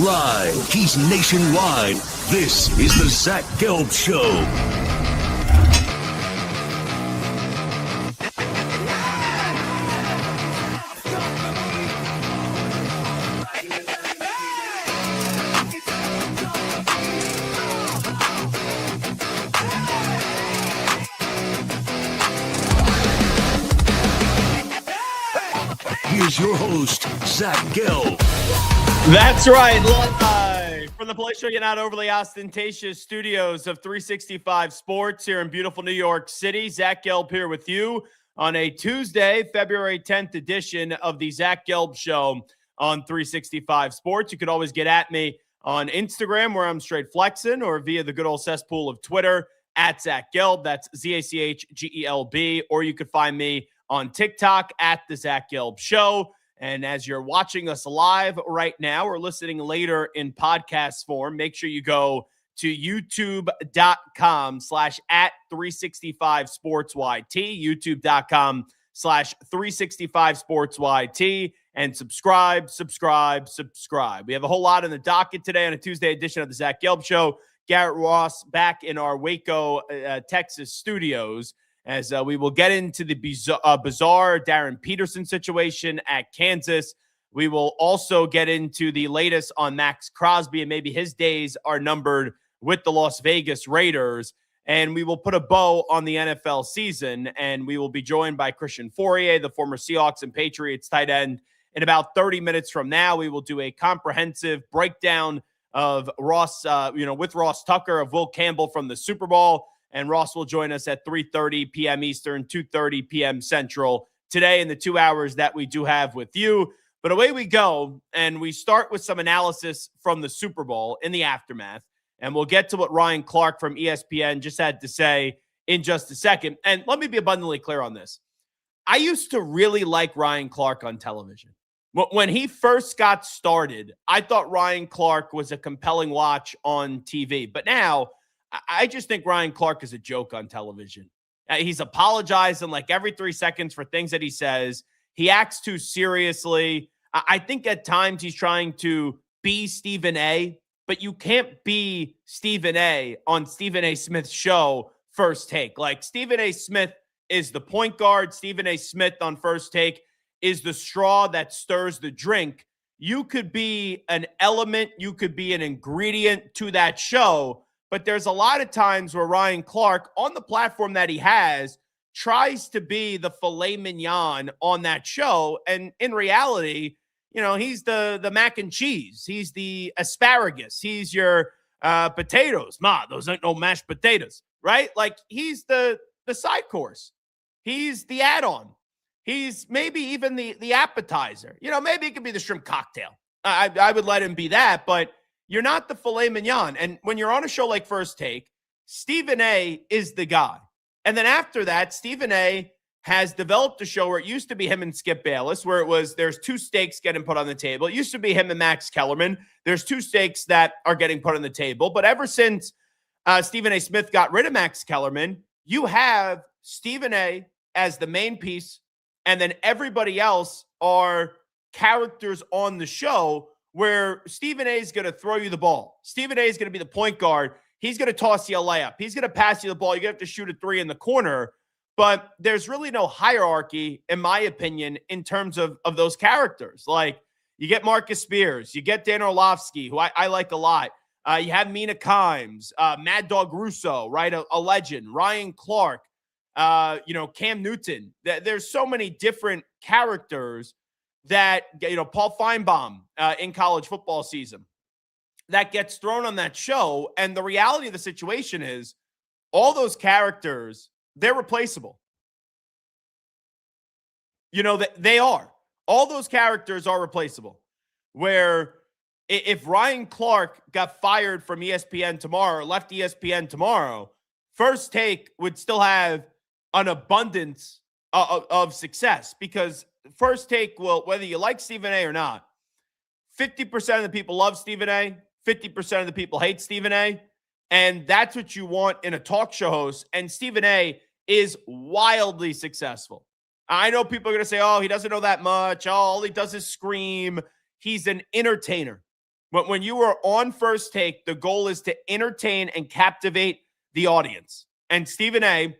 live. He's nationwide. This is the Zach Gelb Show. Here's your host, Zach Gelb. That's right. Live from the place you're not overly ostentatious studios of 365 Sports here in beautiful New York City. Zach Gelb here with you on a Tuesday, February 10th edition of the Zach Gelb Show on 365 Sports. You could always get at me on Instagram, where I'm straight flexing, or via the good old cesspool of Twitter at Zach Gelb. That's ZACHGELB. Or you could find me on TikTok at the Zach Gelb Show. And as you're watching us live right now or listening later in podcast form, make sure you go to youtube.com/@365SportsYT, youtube.com/365SportsYT, and subscribe. We have a whole lot in the docket today on a Tuesday edition of the Zach Gelb Show. Garrett Ross back in our Waco, Texas studios, as we will get into the bizarre Darren Peterson situation at Kansas. We will also get into the latest on Max Crosby, and maybe his days are numbered with the Las Vegas Raiders. And we will put a bow on the NFL season, and we will be joined by Christian Fourier, the former Seahawks and Patriots tight end. In about 30 minutes from now, we will do a comprehensive breakdown of Ross, with Ross Tucker, of Will Campbell from the Super Bowl. And Ross will join us at 3:30 p.m. Eastern, 2:30 p.m. Central today in the 2 hours that we do have with you. But away we go, and we start with some analysis from the Super Bowl in the aftermath. And we'll get to what Ryan Clark from ESPN just had to say in just a second. And let me be abundantly clear on this. I used to really like Ryan Clark on television. When he first got started, I thought Ryan Clark was a compelling watch on TV. But now, I just think Ryan Clark is a joke on television. He's apologizing like every 3 seconds for things that he says. He acts too seriously. I think at times he's trying to be Stephen A., but you can't be Stephen A. on Stephen A. Smith's show, First Take. Like, Stephen A. Smith is the point guard. Stephen A. Smith on First Take is the straw that stirs the drink. You could be an element. You could be an ingredient to that show. But there's a lot of times where Ryan Clark, on the platform that he has, tries to be the filet mignon on that show. And in reality, he's the mac and cheese. He's the asparagus. He's your potatoes. Those ain't no mashed potatoes, right? Like, he's the side course. He's the add-on. He's maybe even the appetizer. Maybe it could be the shrimp cocktail. I would let him be that, but you're not the filet mignon. And when you're on a show like First Take, Stephen A. is the guy. And then after that, Stephen A. has developed a show where it used to be him and Skip Bayless, where it was there's two stakes getting put on the table. It used to be him and Max Kellerman. There's two stakes that are getting put on the table. But ever since Stephen A. Smith got rid of Max Kellerman, you have Stephen A. as the main piece, and then everybody else are characters on the show, where Stephen A. is going to throw you the ball. Stephen A. is going to be the point guard. He's going to toss you a layup. He's going to pass you the ball. You're going to have to shoot a three in the corner. But there's really no hierarchy, in my opinion, in terms of those characters. Like, you get Marcus Spears. You get Dan Orlovsky, who I like a lot. You have Mina Kimes, Mad Dog Russo, right? A legend. Ryan Clark, Cam Newton. There's so many different characters that, Paul Feinbaum in college football season, that gets thrown on that show. And the reality of the situation is all those characters, they're replaceable. They are. All those characters are replaceable. Where if Ryan Clark got fired from ESPN tomorrow, or left ESPN tomorrow, First Take would still have an abundance of success, because First Take will, whether you like Stephen A. or not, 50% of the people love Stephen A., 50% of the people hate Stephen A., and that's what you want in a talk show host. And Stephen A. is wildly successful. I know people are going to say, oh, he doesn't know that much. Oh, all he does is scream. He's an entertainer. When you are on First Take, the goal is to entertain and captivate the audience. And Stephen A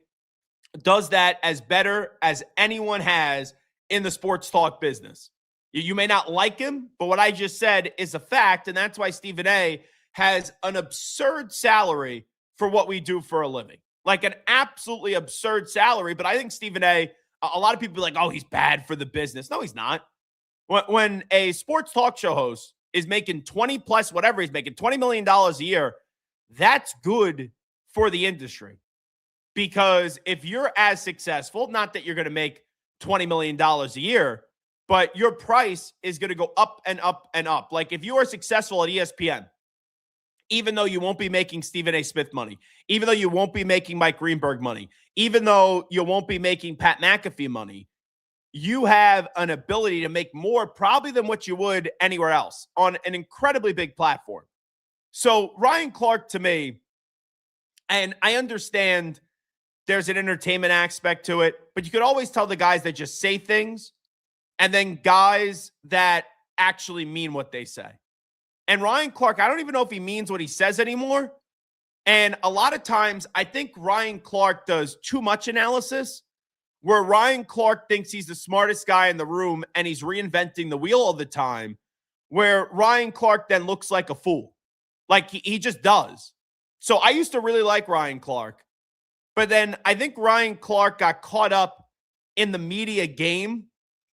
does that as better as anyone has in the sports talk business. You may not like him, but what I just said is a fact, and that's why Stephen A has an absurd salary for what we do for a living. Like an absolutely absurd salary, but I think Stephen A, a lot of people are like, oh, he's bad for the business. No, he's not. When a sports talk show host is making 20 plus whatever he's making, $20 million a year, that's good for the industry. Because if you're as successful, not that you're going to make $20 million a year, but your price is going to go up and up and up. Like if you are successful at ESPN, even though you won't be making Stephen A. Smith money, even though you won't be making Mike Greenberg money, even though you won't be making Pat McAfee money, you have an ability to make more probably than what you would anywhere else on an incredibly big platform. So Ryan Clark, to me, and I understand there's an entertainment aspect to it, but you could always tell the guys that just say things and then guys that actually mean what they say. And Ryan Clark, I don't even know if he means what he says anymore. And a lot of times, I think Ryan Clark does too much analysis, where Ryan Clark thinks he's the smartest guy in the room and he's reinventing the wheel all the time, where Ryan Clark then looks like a fool. Like he just does. So I used to really like Ryan Clark, but then I think Ryan Clark got caught up in the media game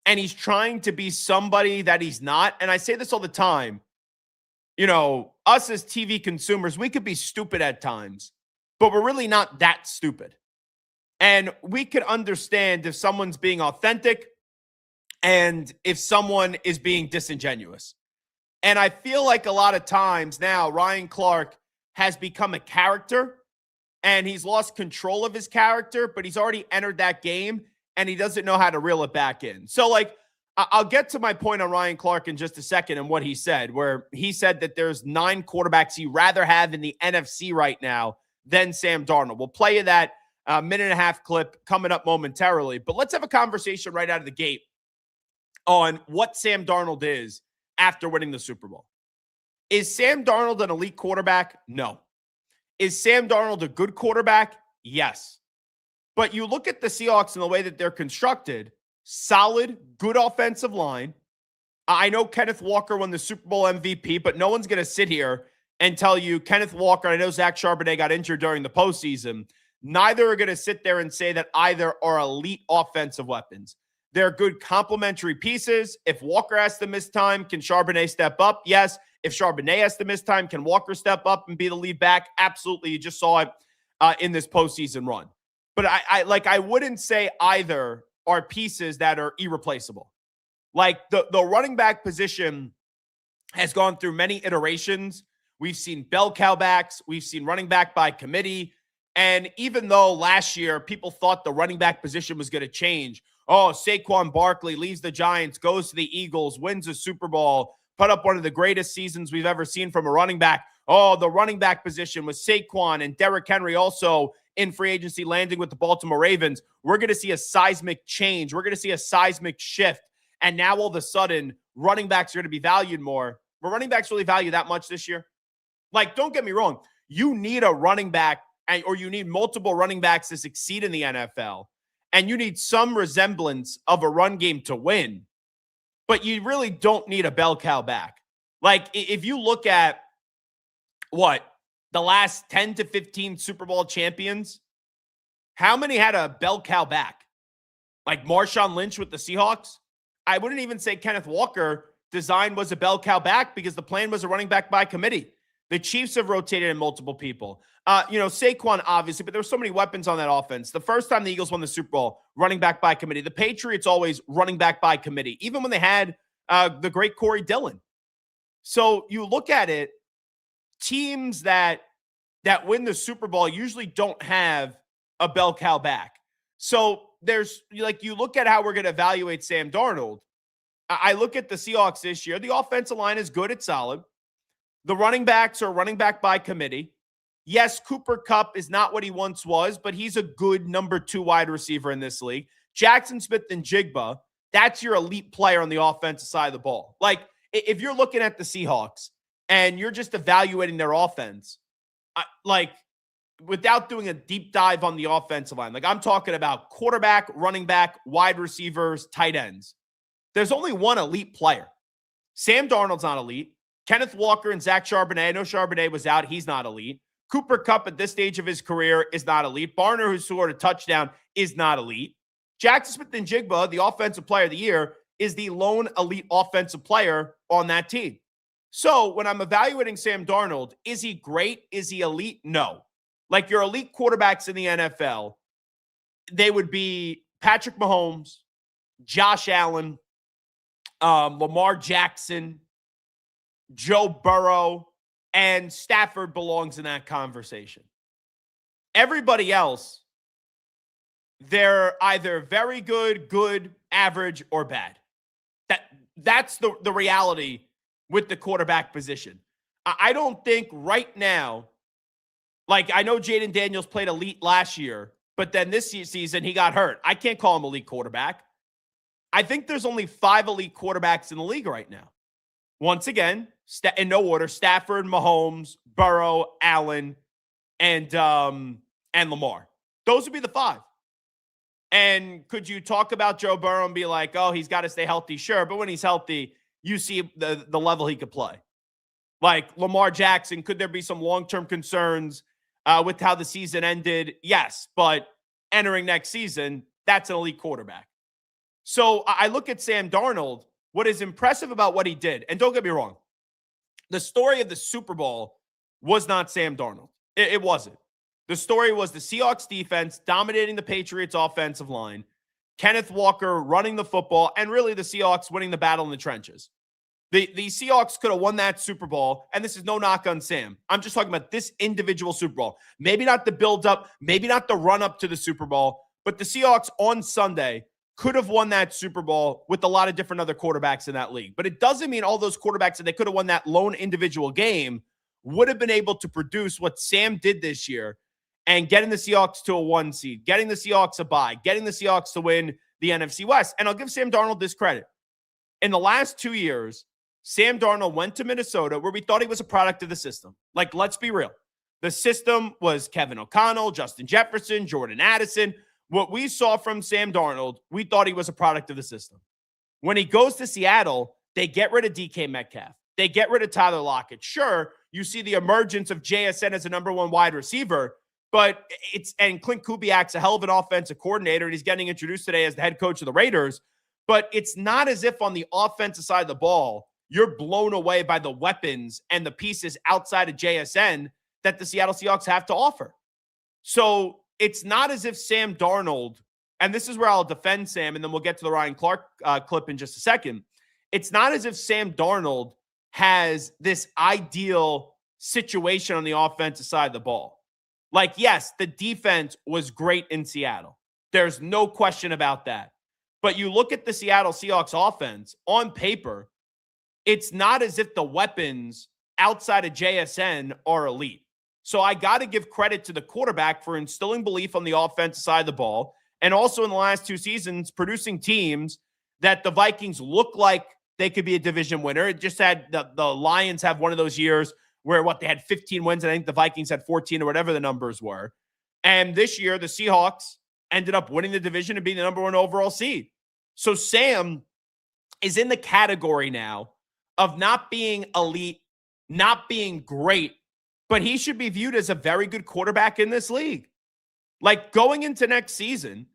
and he's trying to be somebody that he's not. And I say this all the time. You know, us as TV consumers, we could be stupid at times, but we're really not that stupid. And we could understand if someone's being authentic and if someone is being disingenuous. And I feel like a lot of times now, Ryan Clark has become a character and he's lost control of his character, but he's already entered that game and he doesn't know how to reel it back in. So, like, I'll get to my point on Ryan Clark in just a second and what he said, where he said that there's 9 quarterbacks he'd rather have in the NFC right now than Sam Darnold. We'll play you that minute and a half clip coming up momentarily, but let's have a conversation right out of the gate on what Sam Darnold is after winning the Super Bowl. Is Sam Darnold an elite quarterback? No. Is Sam Darnold a good quarterback? Yes. But you look at the Seahawks and the way that they're constructed, solid, good offensive line. I know Kenneth Walker won the Super Bowl MVP, but no one's going to sit here and tell you Kenneth Walker, I know Zach Charbonnet got injured during the postseason. Neither are going to sit there and say that either are elite offensive weapons. They're good complementary pieces. If Walker has to miss time, can Charbonnet step up? Yes. If Charbonnet has to miss time, can Walker step up and be the lead back? Absolutely. You just saw it in this postseason run. But I wouldn't say either are pieces that are irreplaceable. Like the running back position has gone through many iterations. We've seen bell cow backs. We've seen running back by committee. And even though last year people thought the running back position was going to change, oh, Saquon Barkley leaves the Giants, goes to the Eagles, wins a Super Bowl, put up one of the greatest seasons we've ever seen from a running back. Oh, the running back position with Saquon and Derrick Henry also in free agency landing with the Baltimore Ravens. We're going to see a seismic change. We're going to see a seismic shift. And now all of a sudden, running backs are going to be valued more. Were running backs really valued that much this year? Like, don't get me wrong. You need a running back or you need multiple running backs to succeed in the NFL. And you need some resemblance of a run game to win. But you really don't need a bell cow back. Like, if you look at the last 10 to 15 Super Bowl champions, how many had a bell cow back? Like Marshawn Lynch with the Seahawks? I wouldn't even say Kenneth Walker design was a bell cow back because the plan was a running back by committee. The Chiefs have rotated in multiple people. Saquon, obviously, but there were so many weapons on that offense. The first time the Eagles won the Super Bowl, running back by committee. The Patriots always running back by committee, even when they had the great Corey Dillon. So you look at it, teams that win the Super Bowl usually don't have a bell cow back. So there's, like, you look at how we're going to evaluate Sam Darnold. I look at the Seahawks this year. The offensive line is good. It's solid. The running backs are running back by committee. Yes, Cooper Kupp is not what he once was, but he's a good number 2 wide receiver in this league. Jackson Smith and Jigba, that's your elite player on the offensive side of the ball. Like, if you're looking at the Seahawks and you're just evaluating their offense, like without doing a deep dive on the offensive line, like I'm talking about quarterback, running back, wide receivers, tight ends. There's only one elite player. Sam Darnold's not elite. Kenneth Walker and Zach Charbonnet. I know Charbonnet was out. He's not elite. Cooper Kupp at this stage of his career is not elite. Barner, who scored a touchdown, is not elite. Jackson Smith-Njigba, the offensive player of the year, is the lone elite offensive player on that team. So when I'm evaluating Sam Darnold, is he great? Is he elite? No. Like your elite quarterbacks in the NFL, they would be Patrick Mahomes, Josh Allen, Lamar Jackson, Joe Burrow, and Stafford belongs in that conversation. Everybody else, they're either very good, average, or bad. That's the reality with the quarterback position. I don't think right now, like I know Jaden Daniels played elite last year, but then this season he got hurt. I can't call him elite quarterback. I think there's only 5 elite quarterbacks in the league right now. Once again, in no order: Stafford, Mahomes, Burrow, Allen, and Lamar. Those would be the 5. And could you talk about Joe Burrow and be like, oh, he's got to stay healthy? Sure, but when he's healthy, you see the level he could play. Like Lamar Jackson, could there be some long-term concerns with how the season ended? Yes, but entering next season, that's an elite quarterback. So I look at Sam Darnold. What is impressive about what he did, and don't get me wrong, the story of the Super Bowl was not Sam Darnold. It wasn't. The story was the Seahawks defense dominating the Patriots offensive line, Kenneth Walker running the football, and really the Seahawks winning the battle in the trenches. The Seahawks could have won that Super Bowl, and this is no knock on Sam. I'm just talking about this individual Super Bowl. Maybe not the build-up, maybe not the run-up to the Super Bowl, but the Seahawks on Sunday could have won that Super Bowl with a lot of different other quarterbacks in that league. But it doesn't mean all those quarterbacks that they could have won that lone individual game would have been able to produce what Sam did this year and getting the Seahawks to a 1 seed, getting the Seahawks a bye, getting the Seahawks to win the NFC West. And I'll give Sam Darnold this credit. In the last 2 years, Sam Darnold went to Minnesota where we thought he was a product of the system. Like, let's be real. The system was Kevin O'Connell, Justin Jefferson, Jordan Addison. What we saw from Sam Darnold, we thought he was a product of the system. When he goes to Seattle, they get rid of DK Metcalf. They get rid of Tyler Lockett. Sure, you see the emergence of JSN as a number 1 wide receiver, but and Clint Kubiak's a hell of an offensive coordinator, and he's getting introduced today as the head coach of the Raiders. But it's not as if on the offensive side of the ball, you're blown away by the weapons and the pieces outside of JSN that the Seattle Seahawks have to offer. So it's not as if Sam Darnold, and this is where I'll defend Sam, and then we'll get to the Ryan Clark clip in just a second. It's not as if Sam Darnold has this ideal situation on the offensive side of the ball. Like, yes, the defense was great in Seattle. There's no question about that. But you look at the Seattle Seahawks offense, on paper, it's not as if the weapons outside of JSN are elite. So I got to give credit to the quarterback for instilling belief on the offensive side of the ball, and also in the last 2 seasons, producing teams that the Vikings look like they could be a division winner. It just had the Lions have one of those years where they had 15 wins, and I think the Vikings had 14 or whatever the numbers were. And this year, the Seahawks ended up winning the division and being the number 1 overall seed. So Sam is in the category now of not being elite, not being great, but he should be viewed as a very good quarterback in this league. Like, going into next season,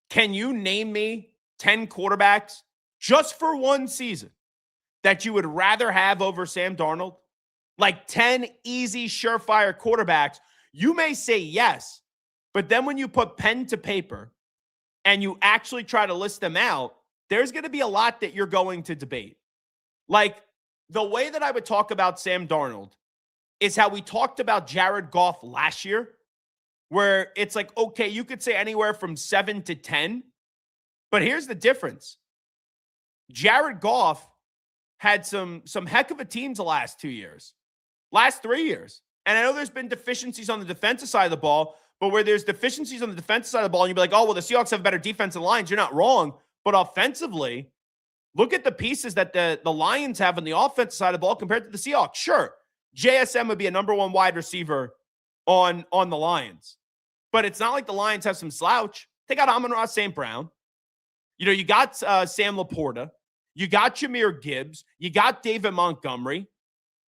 can you name me 10 quarterbacks just for 1 season that you would rather have over Sam Darnold? Like 10 easy, surefire quarterbacks. You may say yes, but then when you put pen to paper and you actually try to list them out, there's going to be a lot that you're going to debate. Like, the way that I would talk about Sam Darnold is how we talked about Jared Goff last year, where it's like, okay, you could say anywhere from 7 to 10, but here's the difference. Jared Goff had some heck of a teams the last 2 years, last 3 years. And I know there's been deficiencies on the defensive side of the ball, but where there's deficiencies on the defensive side of the ball, and you'd be like, oh, well, the Seahawks have better defensive lines. You're not wrong. But offensively, Look at the pieces that the Lions have on the offensive side of the ball compared to the Seahawks. Sure, JSN would be a number one wide receiver on the Lions, but it's not like the Lions have some slouch. They got Amon-Ra St. Brown. You got Sam Laporta. You got Jahmyr Gibbs. You got David Montgomery.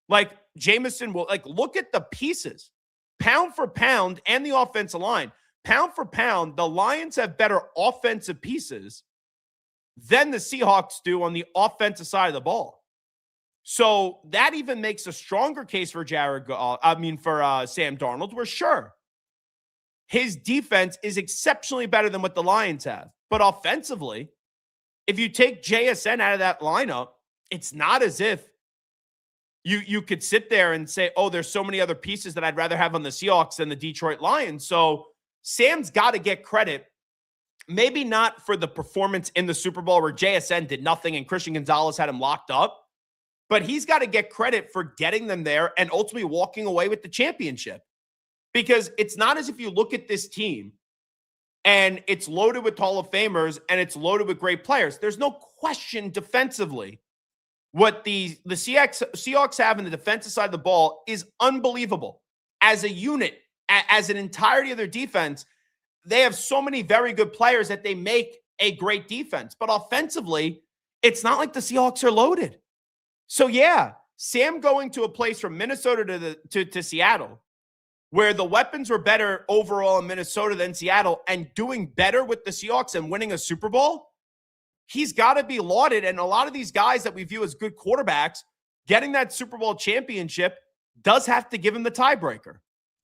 Like, Jameson will, look at the pieces. Pound for pound and the offensive line. Pound for pound, the Lions have better offensive pieces than the Seahawks do on the offensive side of the ball. So that even makes a stronger case for Sam Darnold, where sure, his defense is exceptionally better than what the Lions have. But offensively, if you take JSN out of that lineup, it's not as if you could sit there and say, oh, there's so many other pieces that I'd rather have on the Seahawks than the Detroit Lions. So Sam's got to get credit, maybe not for the performance in the Super Bowl where JSN did nothing and Christian Gonzalez had him locked up, but he's got to get credit for getting them there and ultimately walking away with the championship. Because it's not as if you look at this team and it's loaded with Hall of Famers and it's loaded with great players. There's no question defensively. What the Seahawks have in the defensive side of the ball is unbelievable. As a unit, as an entirety of their defense, they have so many very good players that they make a great defense. But offensively, it's not like the Seahawks are loaded. So yeah, Sam going to a place from Minnesota to Seattle, where the weapons were better overall in Minnesota than Seattle, and doing better with the Seahawks and winning a Super Bowl, he's got to be lauded. And a lot of these guys that we view as good quarterbacks, getting that Super Bowl championship does have to give him the tiebreaker.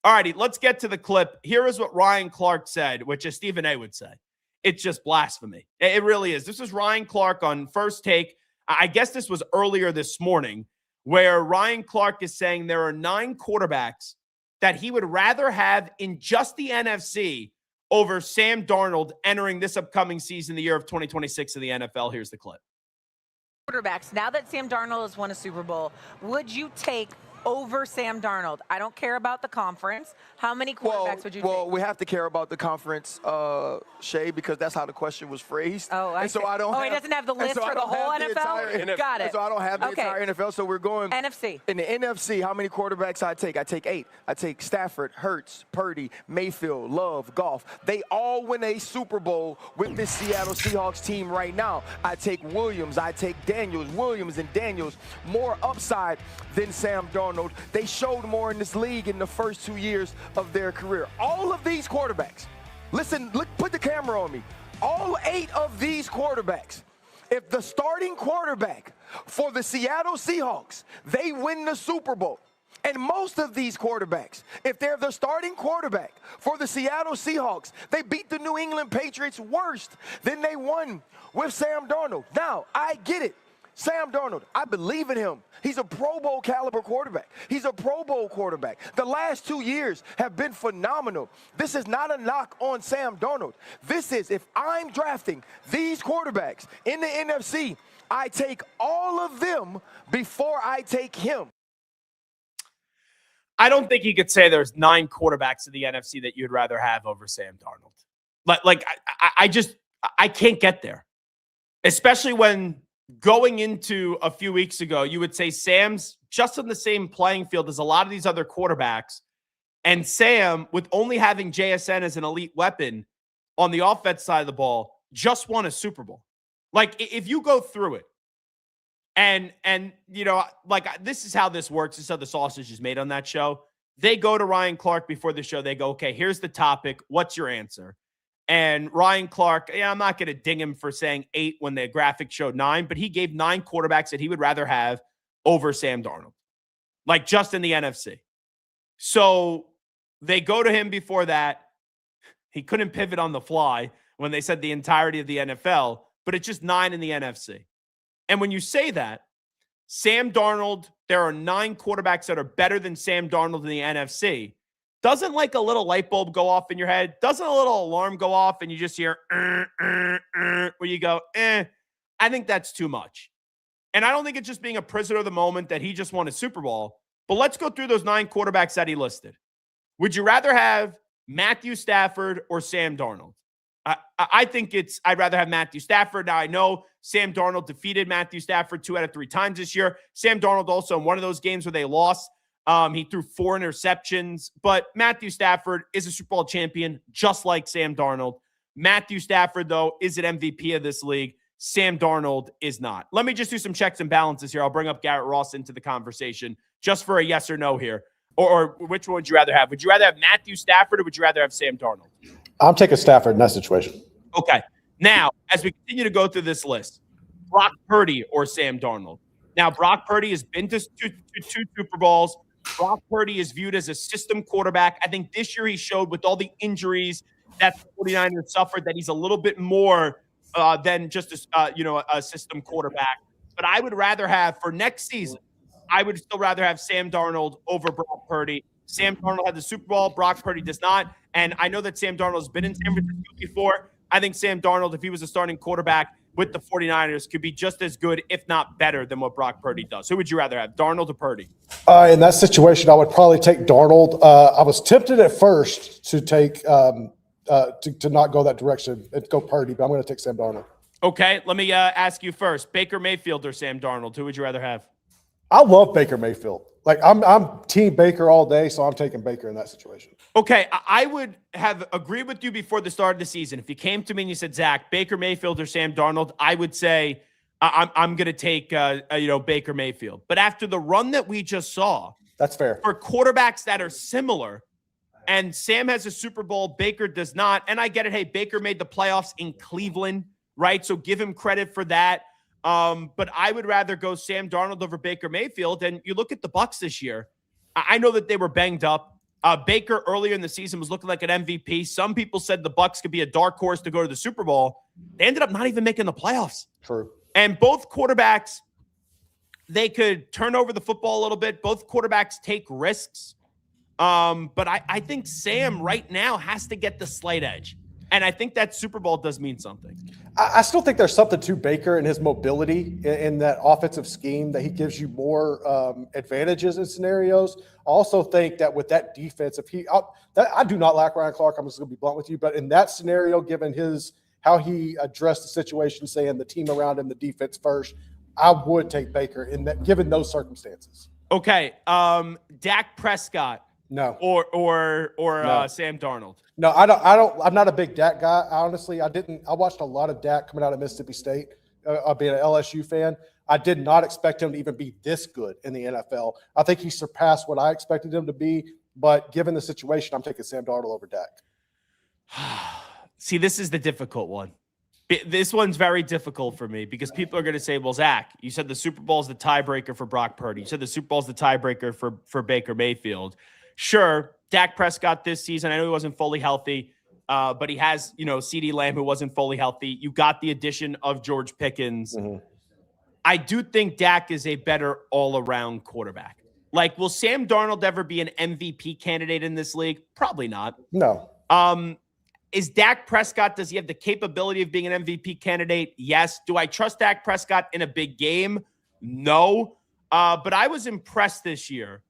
All righty, let's get to the clip. Here is what Ryan Clark said, which is Stephen A. would say. It's just blasphemy. It really is. This is Ryan Clark on First Take. I guess this was earlier this morning, where Ryan Clark is saying there are 9 quarterbacks that he would rather have in just the NFC over Sam Darnold entering this upcoming season, the year of 2026 in the NFL. Here's the clip. Quarterbacks, now that Sam Darnold has won a Super Bowl, would you take over Sam Darnold? I don't care about the conference. How many quarterbacks would you take? Well, we have to care about the conference, Shay, because that's how the question was phrased. Oh, I see. So I don't. He doesn't have the list for the whole NFL? Got it. So I don't have the entire NFL. So we're going NFC. In the NFC, how many quarterbacks I take? I take 8. I take Stafford, Hurts, Purdy, Mayfield, Love, Goff. They all win a Super Bowl with this Seattle Seahawks team right now. I take Williams. I take Daniels. Williams and Daniels, more upside than Sam Darnold. They showed more in this league in the first 2 years of their career. All of these quarterbacks, listen, look, put the camera on me. All 8 of these quarterbacks, if the starting quarterback for the Seattle Seahawks, they win the Super Bowl. And most of these quarterbacks, if they're the starting quarterback for the Seattle Seahawks, they beat the New England Patriots worse than they won with Sam Darnold. Now, I get it. Sam Darnold, I believe in him. He's a Pro Bowl caliber quarterback. He's a Pro Bowl quarterback. The last 2 years have been phenomenal. This is not a knock on Sam Darnold. This is, if I'm drafting these quarterbacks in the NFC, I take all of them before I take him. I don't think you could say there's 9 quarterbacks in the NFC that you'd rather have over Sam Darnold. I can't get there, especially when going into a few weeks ago, you would say Sam's just on the same playing field as a lot of these other quarterbacks. And Sam, with only having JSN as an elite weapon on the offense side of the ball, just won a Super Bowl. Like, if you go through it, and this is how this works. This is how the sausage is made on that show. They go to Ryan Clark before the show. They go, okay, here's the topic. What's your answer? And Ryan Clark, I'm not going to ding him for saying 8 when the graphic showed 9, but he gave 9 quarterbacks that he would rather have over Sam Darnold, like just in the NFC. So they go to him before that. He couldn't pivot on the fly when they said the entirety of the NFL, but it's just 9 in the NFC. And when you say that, Sam Darnold, there are 9 quarterbacks that are better than Sam Darnold in the NFC. Doesn't like a little light bulb go off in your head? Doesn't a little alarm go off and you just hear, where you go, I think that's too much. And I don't think it's just being a prisoner of the moment that he just won a Super Bowl. But let's go through those 9 quarterbacks that he listed. Would you rather have Matthew Stafford or Sam Darnold? I think I'd rather have Matthew Stafford. Now, I know Sam Darnold defeated Matthew Stafford 2 out of 3 times this year. Sam Darnold also in one of those games where they lost, he threw 4 interceptions. But Matthew Stafford is a Super Bowl champion, just like Sam Darnold. Matthew Stafford, though, is an MVP of this league. Sam Darnold is not. Let me just do some checks and balances here. I'll bring up Garrett Ross into the conversation just for a yes or no here. Or which one would you rather have? Would you rather have Matthew Stafford or would you rather have Sam Darnold? I'm taking Stafford in that situation. Okay. Now, as we continue to go through this list, Brock Purdy or Sam Darnold. Now, Brock Purdy has been to two Super Bowls. Brock Purdy is viewed as a system quarterback. I think this year he showed with all the injuries that the 49ers suffered that he's a little bit more than just a system quarterback. But I would rather have, for next season, I would still rather have Sam Darnold over Brock Purdy. Sam Darnold had the Super Bowl. Brock Purdy does not. And I know that Sam Darnold has been in San Francisco before. I think Sam Darnold, if he was a starting quarterback with the 49ers, could be just as good, if not better, than what Brock Purdy does. Who would you rather have, Darnold or Purdy? In that situation, I would probably take Darnold. I was tempted at first to take to not go that direction and go Purdy, but I'm going to take Sam Darnold. Okay, let me ask you first. Baker Mayfield or Sam Darnold? Who would you rather have? I love Baker Mayfield. Like I'm team Baker all day, so I'm taking Baker in that situation. Okay, I would have agreed with you before the start of the season. If you came to me and you said, Zach, Baker Mayfield or Sam Darnold, I would say I'm going to take Baker Mayfield. But after the run that we just saw, that's fair for quarterbacks that are similar. And Sam has a Super Bowl, Baker does not. And I get it. Hey, Baker made the playoffs in Cleveland, right? So give him credit for that. But I would rather go Sam Darnold over Baker Mayfield. And you look at the Bucs this year. I know that they were banged up. Baker earlier in the season was looking like an MVP. Some people said the Bucs could be a dark horse to go to the Super Bowl. They ended up not even making the playoffs. True. And both quarterbacks, they could turn over the football a little bit. Both quarterbacks take risks. But I think Sam right now has to get the slight edge. And I think that Super Bowl does mean something. I still think there's something to Baker and his mobility in that offensive scheme that he gives you more advantages in scenarios. I also think that with that defense, I do not like Ryan Clark. I'm just going to be blunt with you. But in that scenario, given how he addressed the situation, saying the team around him, the defense first, I would take Baker in that, given those circumstances. Okay. Dak Prescott. No. Or No. Sam Darnold. No, I don't. I'm not a big Dak guy. Honestly, I watched a lot of Dak coming out of Mississippi State. Being an LSU fan, I did not expect him to even be this good in the NFL. I think he surpassed what I expected him to be. But given the situation, I'm taking Sam Darnold over Dak. See, this is the difficult one. This one's very difficult for me because people are going to say, well, Zach, you said the Super Bowl is the tiebreaker for Brock Purdy. You said the Super Bowl is the tiebreaker for Baker Mayfield. Sure, Dak Prescott this season, I know he wasn't fully healthy, but he has, CeeDee Lamb who wasn't fully healthy. You got the addition of George Pickens. Mm-hmm. I do think Dak is a better all-around quarterback. Like, will Sam Darnold ever be an MVP candidate in this league? Probably not. No. Is Dak Prescott, does he have the capability of being an MVP candidate? Yes. Do I trust Dak Prescott in a big game? No. But I was impressed this year.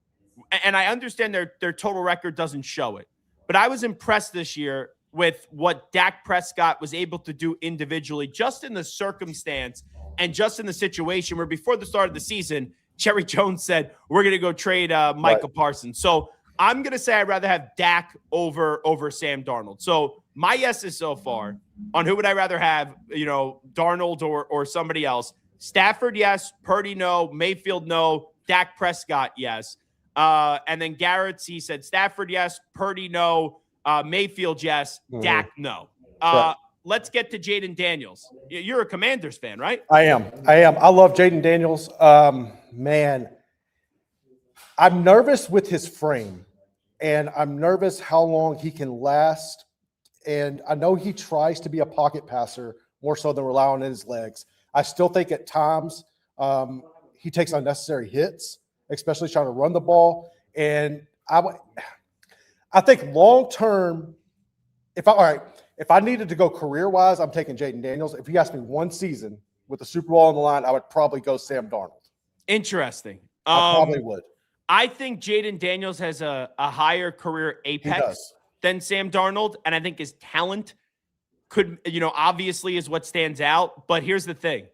And I understand their total record doesn't show it. But I was impressed this year with what Dak Prescott was able to do individually, just in the circumstance and just in the situation where before the start of the season, Jerry Jones said, we're going to go trade Michael Parsons. So I'm going to say I'd rather have Dak over Sam Darnold. So my yeses so far on who would I rather have, Darnold or somebody else. Stafford, yes. Purdy, no. Mayfield, no. Dak Prescott, yes. And then Garrett, he said Stafford, yes. Purdy, no. Mayfield, yes. Mm-hmm. Dak, no. Let's get to Jaden Daniels. You're a Commanders fan, right? I am. I love Jaden Daniels. Man, I'm nervous with his frame, and I'm nervous how long he can last. And I know he tries to be a pocket passer more so than rely on his legs. I still think at times he takes unnecessary hits, especially trying to run the ball. And I think long term, if I needed to go career-wise, I'm taking Jaden Daniels. If you asked me one season with the Super Bowl on the line, I would probably go Sam Darnold. Interesting. I probably would. I think Jaden Daniels has a higher career apex than Sam Darnold, and I think his talent could, obviously is what stands out. But here's the thing.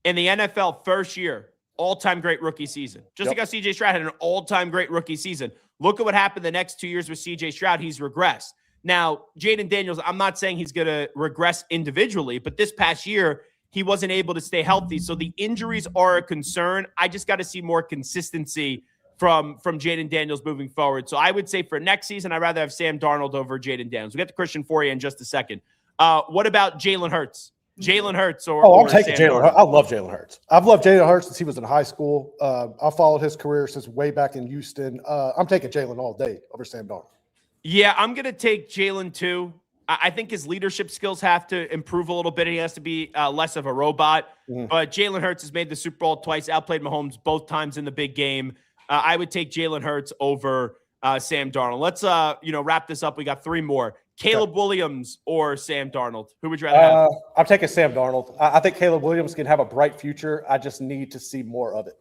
In the NFL first year, all-time great rookie season. Just like how C.J. Stroud had an all-time great rookie season. Look at what happened the next 2 years with C.J. Stroud. He's regressed. Now, Jaden Daniels, I'm not saying he's going to regress individually, but this past year, he wasn't able to stay healthy. So the injuries are a concern. I just got to see more consistency from Jaden Daniels moving forward. So I would say for next season, I'd rather have Sam Darnold over Jaden Daniels. We'll get to Christian for you in just a second. What about Jalen Hurts? Jalen Hurts I'm taking Jalen Hurts. I love Jalen Hurts. I've loved Jalen Hurts since he was in high school. I followed his career since way back in Houston. I'm taking Jalen all day over Sam Darnold. Yeah, I'm going to take Jalen too. I think his leadership skills have to improve a little bit. He has to be less of a robot. But Jalen Hurts has made the Super Bowl twice, outplayed Mahomes both times in the big game. I would take Jalen Hurts over Sam Darnold. Let's wrap this up. We got 3 more. Caleb Williams or Sam Darnold? Who would you rather have? I'm taking Sam Darnold. I think Caleb Williams can have a bright future. I just need to see more of it.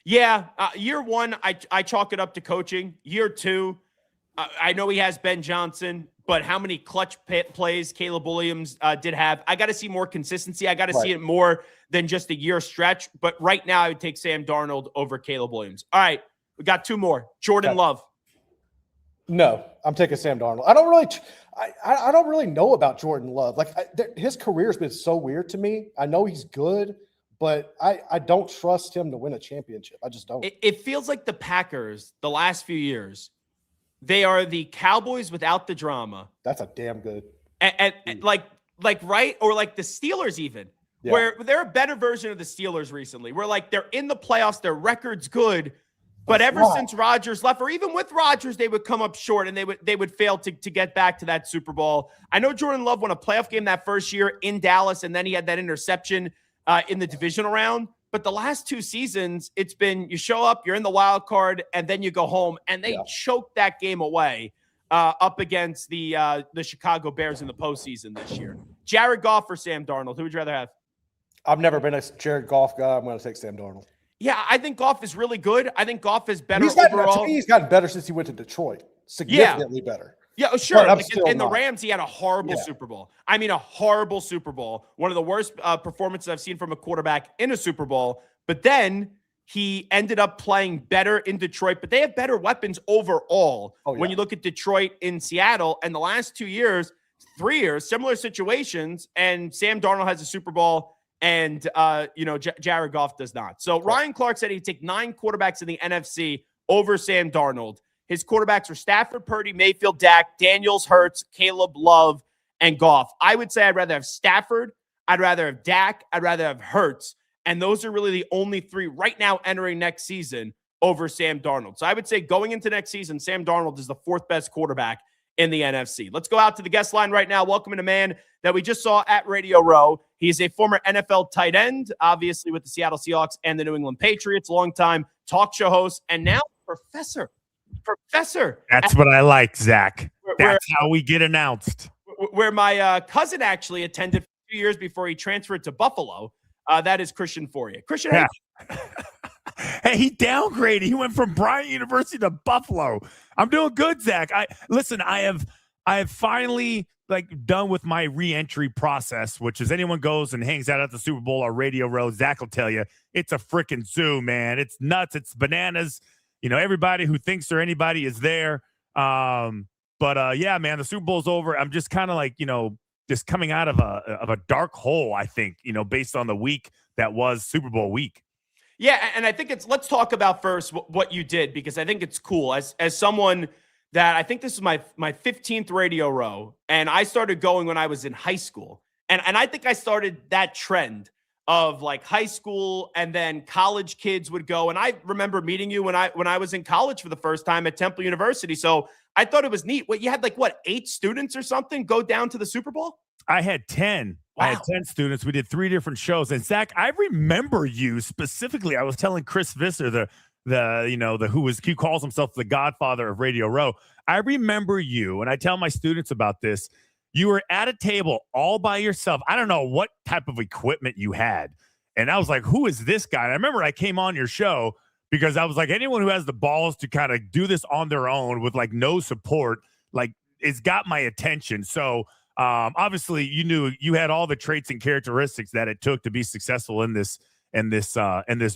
Yeah. Year 1, I chalk it up to coaching. Year 2, I know he has Ben Johnson, but how many clutch plays Caleb Williams did have? I got to see more consistency. I got to see it more than just a year stretch. But right now, I would take Sam Darnold over Caleb Williams. All right. We got 2 more. Jordan Love. No, I'm taking Sam Darnold. I don't really know about Jordan Love. Like his career's been so weird to me. I know he's good, but I don't trust him to win a championship. I just don't. It feels like the Packers the last few years, they are the Cowboys without the drama. That's a damn good. And like right? Or like the Steelers even, where they're a better version of the Steelers recently. Where like they're in the playoffs, their record's good. But ever since Rodgers left, or even with Rodgers, they would come up short and they would fail to get back to that Super Bowl. I know Jordan Love won a playoff game that first year in Dallas, and then he had that interception in the divisional round. But the last 2 seasons, it's been you show up, you're in the wild card, and then you go home. And they choked that game away up against the Chicago Bears in the postseason this year. Jared Goff or Sam Darnold? Who would you rather have? I've never been a Jared Goff guy. I'm going to take Sam Darnold. Yeah, I think Goff is really good. I think Goff is better overall. He's gotten better since he went to Detroit. Significantly better. Yeah, sure. Like in the Rams, he had a horrible Super Bowl. I mean, a horrible Super Bowl. One of the worst performances I've seen from a quarterback in a Super Bowl. But then he ended up playing better in Detroit. But they have better weapons overall when you look at Detroit in Seattle. And the last 2 years, 3 years, similar situations. And Sam Darnold has a Super Bowl. And, Jared Goff does not. So Ryan Clark said he'd take 9 quarterbacks in the NFC over Sam Darnold. His quarterbacks are Stafford, Purdy, Mayfield, Dak, Daniels, Hurts, Caleb, Love, and Goff. I would say I'd rather have Stafford. I'd rather have Dak. I'd rather have Hurts. And those are really the only 3 right now entering next season over Sam Darnold. So I would say going into next season, Sam Darnold is the 4th best quarterback in the NFC. Let's go out to the guest line right now. Welcoming a man that we just saw at Radio Row. He's a former NFL tight end, obviously with the Seattle Seahawks and the New England Patriots, longtime talk show host, and now professor. That's what I like, Zach. That's how we get announced. Where my cousin actually attended for 2 years before he transferred to Buffalo. That is Christian for you. Christian, hey, he downgraded. He went from Bryant University to Buffalo. I'm doing good, Zach. I have finally done with my re-entry process, which is anyone goes and hangs out at the Super Bowl or Radio Row, Zach will tell you it's a freaking zoo, man. It's nuts. It's bananas. Everybody who thinks they're anybody is there. Yeah, man, the Super Bowl's over. I'm just kind of just coming out of a dark hole, I think, based on the week that was Super Bowl week. Yeah, and I think let's talk about first what you did, because I think it's cool. As someone that I think this is my 15th Radio Row, and I started going when I was in high school. And I think I started that trend of high school, and then college kids would go. And I remember meeting you when I was in college for the first time at Temple University. So I thought it was neat. You had 8 students or something go down to the Super Bowl? I had 10. Wow. I had 10 students. We did 3 different shows. And Zach, I remember you specifically. I was telling Chris Visser, he calls himself the godfather of Radio Row. I remember you, and I tell my students about this. You were at a table all by yourself. I don't know what type of equipment you had. And I was like, who is this guy? And I remember I came on your show because I was like, anyone who has the balls to kind of do this on their own with no support, it's got my attention. So Obviously, you knew you had all the traits and characteristics that it took to be successful in this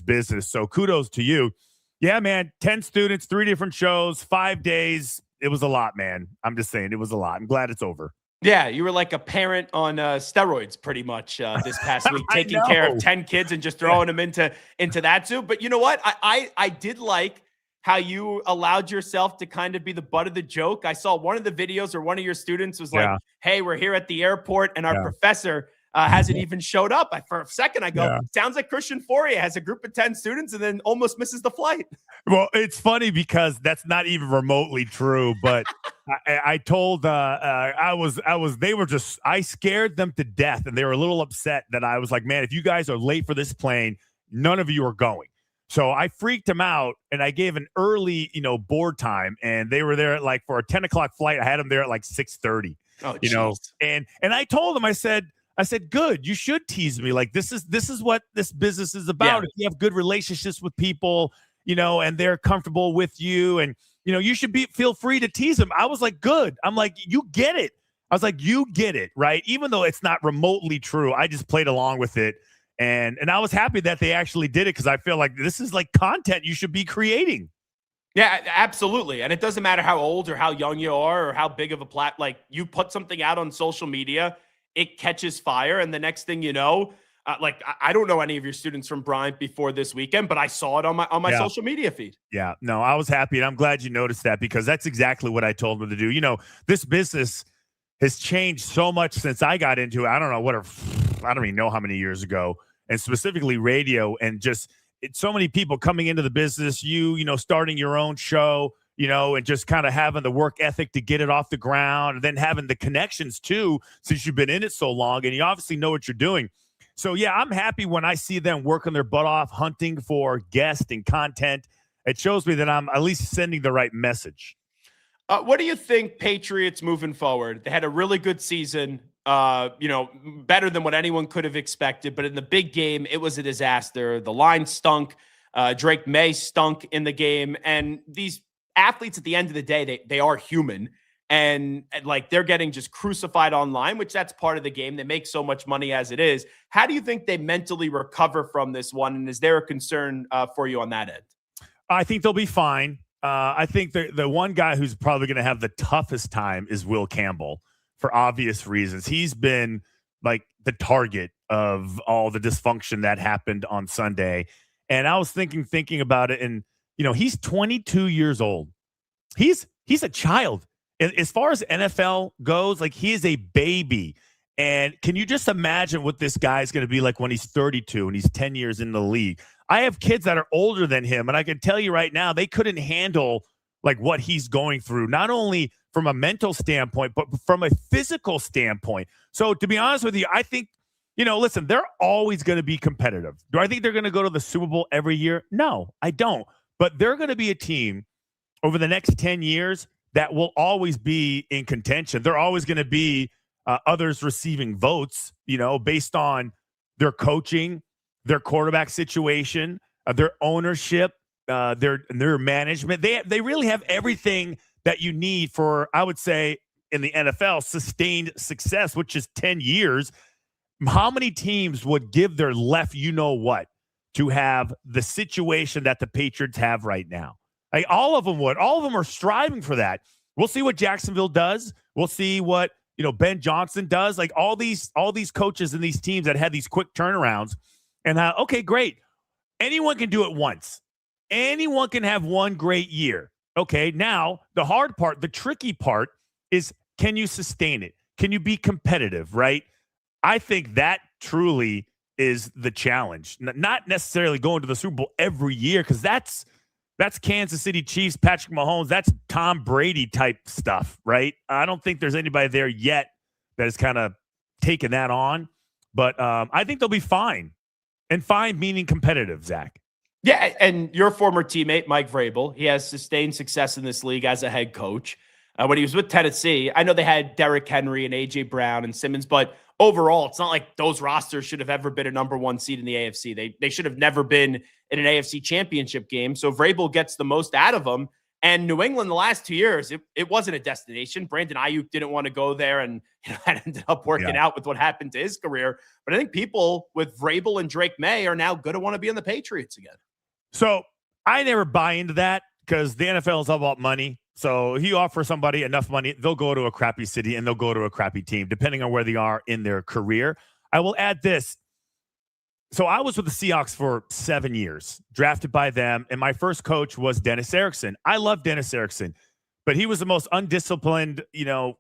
business. So kudos to you. Yeah, man. 10 students, 3 different shows, 5 days. It was a lot, man. I'm just saying it was a lot. I'm glad it's over. Yeah, you were like a parent on steroids pretty much this past week, taking care of 10 kids and just throwing them into that zoo. But you know what? I did like how you allowed yourself to kind of be the butt of the joke. I saw one of the videos, or one of your students was like, hey, we're here at the airport and our professor hasn't even showed up. For a second, I go, sounds like Christian Fourier has a group of 10 students and then almost misses the flight. Well, it's funny because that's not even remotely true, but I told I scared them to death, and they were a little upset that I was like, man, if you guys are late for this plane, none of you are going. So I freaked them out, and I gave an early, board time, and they were there at for a 10 o'clock flight. I had them there at 6:30. Oh, and I told them, I said, good, you should tease me. This is what this business is about. Yeah. If you have good relationships with people, and they're comfortable with you, and you should feel free to tease them. I was like, good. I'm like, you get it. I was like, you get it, right? Even though it's not remotely true, I just played along with it. And I was happy that they actually did it, because I feel like this is content you should be creating. Yeah, absolutely. And it doesn't matter how old or how young you are or how big of a you put something out on social media, it catches fire. And the next thing you know, I don't know any of your students from Bryant before this weekend, but I saw it on my social media feed. Yeah, no, I was happy. And I'm glad you noticed that, because that's exactly what I told them to do. This business has changed so much since I got into it. I don't even know how many years ago, and specifically radio, and just so many people coming into the business, starting your own show, and just kind of having the work ethic to get it off the ground, and then having the connections too, since you've been in it so long and you obviously know what you're doing. So yeah, I'm happy when I see them working their butt off, hunting for guests and content. It shows me that I'm at least sending the right message. What do you think, Patriots, moving forward? They had a really good season, better than what anyone could have expected. But in the big game, it was a disaster. The line stunk. Drake May stunk in the game. And these athletes, at the end of the day, they are human. And they're getting just crucified online, which that's part of the game. They make so much money as it is. How do you think they mentally recover from this one? And is there a concern for you on that end? I think they'll be fine. I think the one guy who's probably going to have the toughest time is Will Campbell, for obvious reasons. He's been the target of all the dysfunction that happened on Sunday. And I was thinking about it, and he's 22 years old. He's a child. As far as NFL goes, he is a baby. And can you just imagine what this guy's going to be like when he's 32 and he's 10 years in the league? I have kids that are older than him, and I can tell you right now, they couldn't handle what he's going through, not only from a mental standpoint, but from a physical standpoint. So to be honest with you, I think, listen, they're always going to be competitive. Do I think they're going to go to the Super Bowl every year? No, I don't. But they're going to be a team over the next 10 years that will always be in contention. They're always going to be others receiving votes, based on their coaching, their quarterback situation, their ownership, their management. They really have everything that you need for, I would say, in the NFL, sustained success, which is 10 years. How many teams would give their left what to have the situation that the Patriots have right now? All of them would. All of them are striving for that. We'll see what Jacksonville does. We'll see what Ben Johnson does. All these coaches and these teams that had these quick turnarounds. And okay, great. Anyone can do it once. Anyone can have one great year. Okay, now the hard part, the tricky part is, can you sustain it? Can you be competitive, right? I think that truly is the challenge. Not necessarily going to the Super Bowl every year, because that's Kansas City Chiefs, Patrick Mahomes. That's Tom Brady type stuff, right? I don't think there's anybody there yet that has kind of taken that on. But I think they'll be fine. And fine meaning competitive, Zach. Yeah, and your former teammate, Mike Vrabel, he has sustained success in this league as a head coach. When he was with Tennessee, I know they had Derrick Henry and A.J. Brown and Simmons, but overall, it's not like those rosters should have ever been a number one seed in the AFC. They should have never been in an AFC championship game. So Vrabel gets the most out of them. And New England, the last 2 years, it wasn't a destination. Brandon Ayuk didn't want to go there, and that ended up working out with what happened to his career. But I think people with Vrabel and Drake May are now going to want to be on the Patriots again. So I never buy into that because the NFL is all about money. So he offers somebody enough money, they'll go to a crappy city and they'll go to a crappy team, depending on where they are in their career. I will add this. So I was with the Seahawks for 7 years, drafted by them, and my first coach was Dennis Erickson. I love Dennis Erickson, but he was the most undisciplined,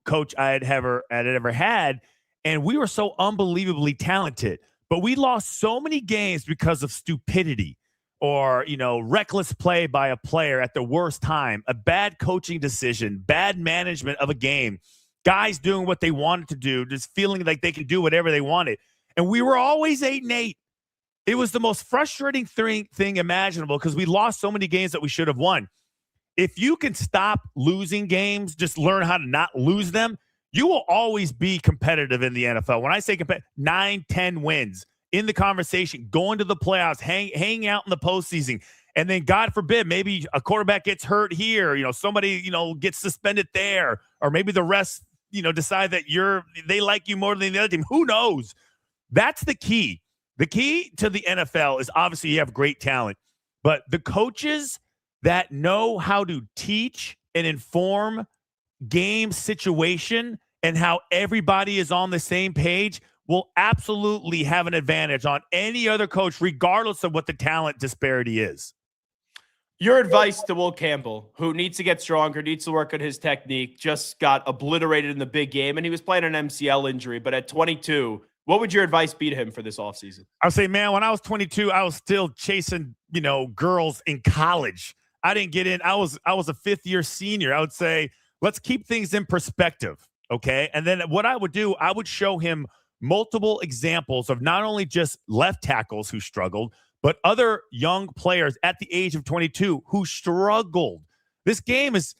coach I had ever had, and we were so unbelievably talented. But we lost so many games because of stupidity or, reckless play by a player at the worst time, a bad coaching decision, bad management of a game, guys doing what they wanted to do, just feeling like they could do whatever they wanted. And we were always 8-8. It was the most frustrating thing imaginable because we lost so many games that we should have won. If you can stop losing games, just learn how to not lose them, you will always be competitive in the NFL. When I say 9-10 wins, in the conversation, going to the playoffs, hanging out in the postseason, and then God forbid, maybe a quarterback gets hurt here, somebody, gets suspended there, or maybe the rest, decide that they like you more than the other team. Who knows? That's the key. The key to the NFL is obviously you have great talent, but the coaches that know how to teach and inform game situation and how everybody is on the same page will absolutely have an advantage on any other coach, regardless of what the talent disparity is. Your advice to Will Campbell, who needs to get stronger, needs to work on his technique, just got obliterated in the big game, and he was playing an MCL injury, but at 22, what would your advice be to him for this offseason? I would say, man, when I was 22, I was still chasing, girls in college. I didn't get in. I was a fifth-year senior. I would say, let's keep things in perspective, okay? And then what I would do, I would show him multiple examples of not only just left tackles who struggled, but other young players at the age of 22 who struggled. This game is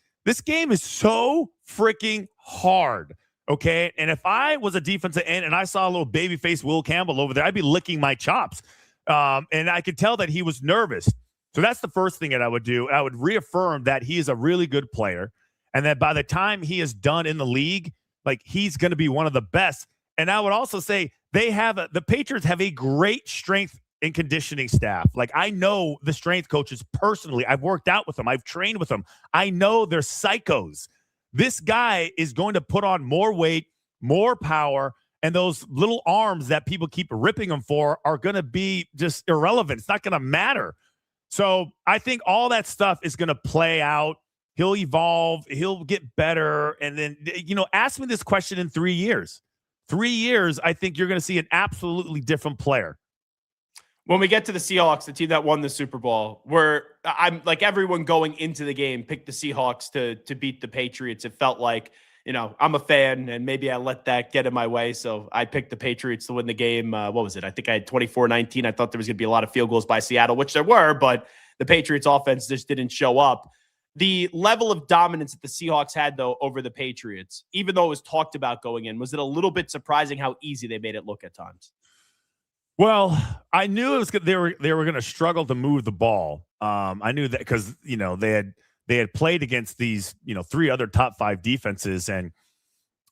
so freaking hard, okay? And if I was a defensive end and I saw a little baby-faced Will Campbell over there, I'd be licking my chops. And I could tell that he was nervous. So that's the first thing that I would do. I would reaffirm that he is a really good player and that by the time he is done in the league, like, he's going to be one of the best. And I would also say the Patriots have a great strength and conditioning staff. Like, I know the strength coaches personally. I've worked out with them. I've trained with them. I know they're psychos. This guy is going to put on more weight, more power, and those little arms that people keep ripping him for are going to be just irrelevant. It's not going to matter. So I think all that stuff is going to play out. He'll evolve. He'll get better. And then, ask me this question in 3 years. 3 years, I think you're going to see an absolutely different player. When we get to the Seahawks, the team that won the Super Bowl, where I'm like everyone going into the game picked the Seahawks to beat the Patriots. It felt like, I'm a fan and maybe I let that get in my way. So I picked the Patriots to win the game. What was it? I think I had 24-19. I thought there was going to be a lot of field goals by Seattle, which there were, but the Patriots offense just didn't show up. The level of dominance that the Seahawks had, though, over the Patriots, even though it was talked about going in, was it a little bit surprising how easy they made it look at times? Well, I knew it was they were going to struggle to move the ball. I knew that because they had played against these 3 other top 5 defenses, and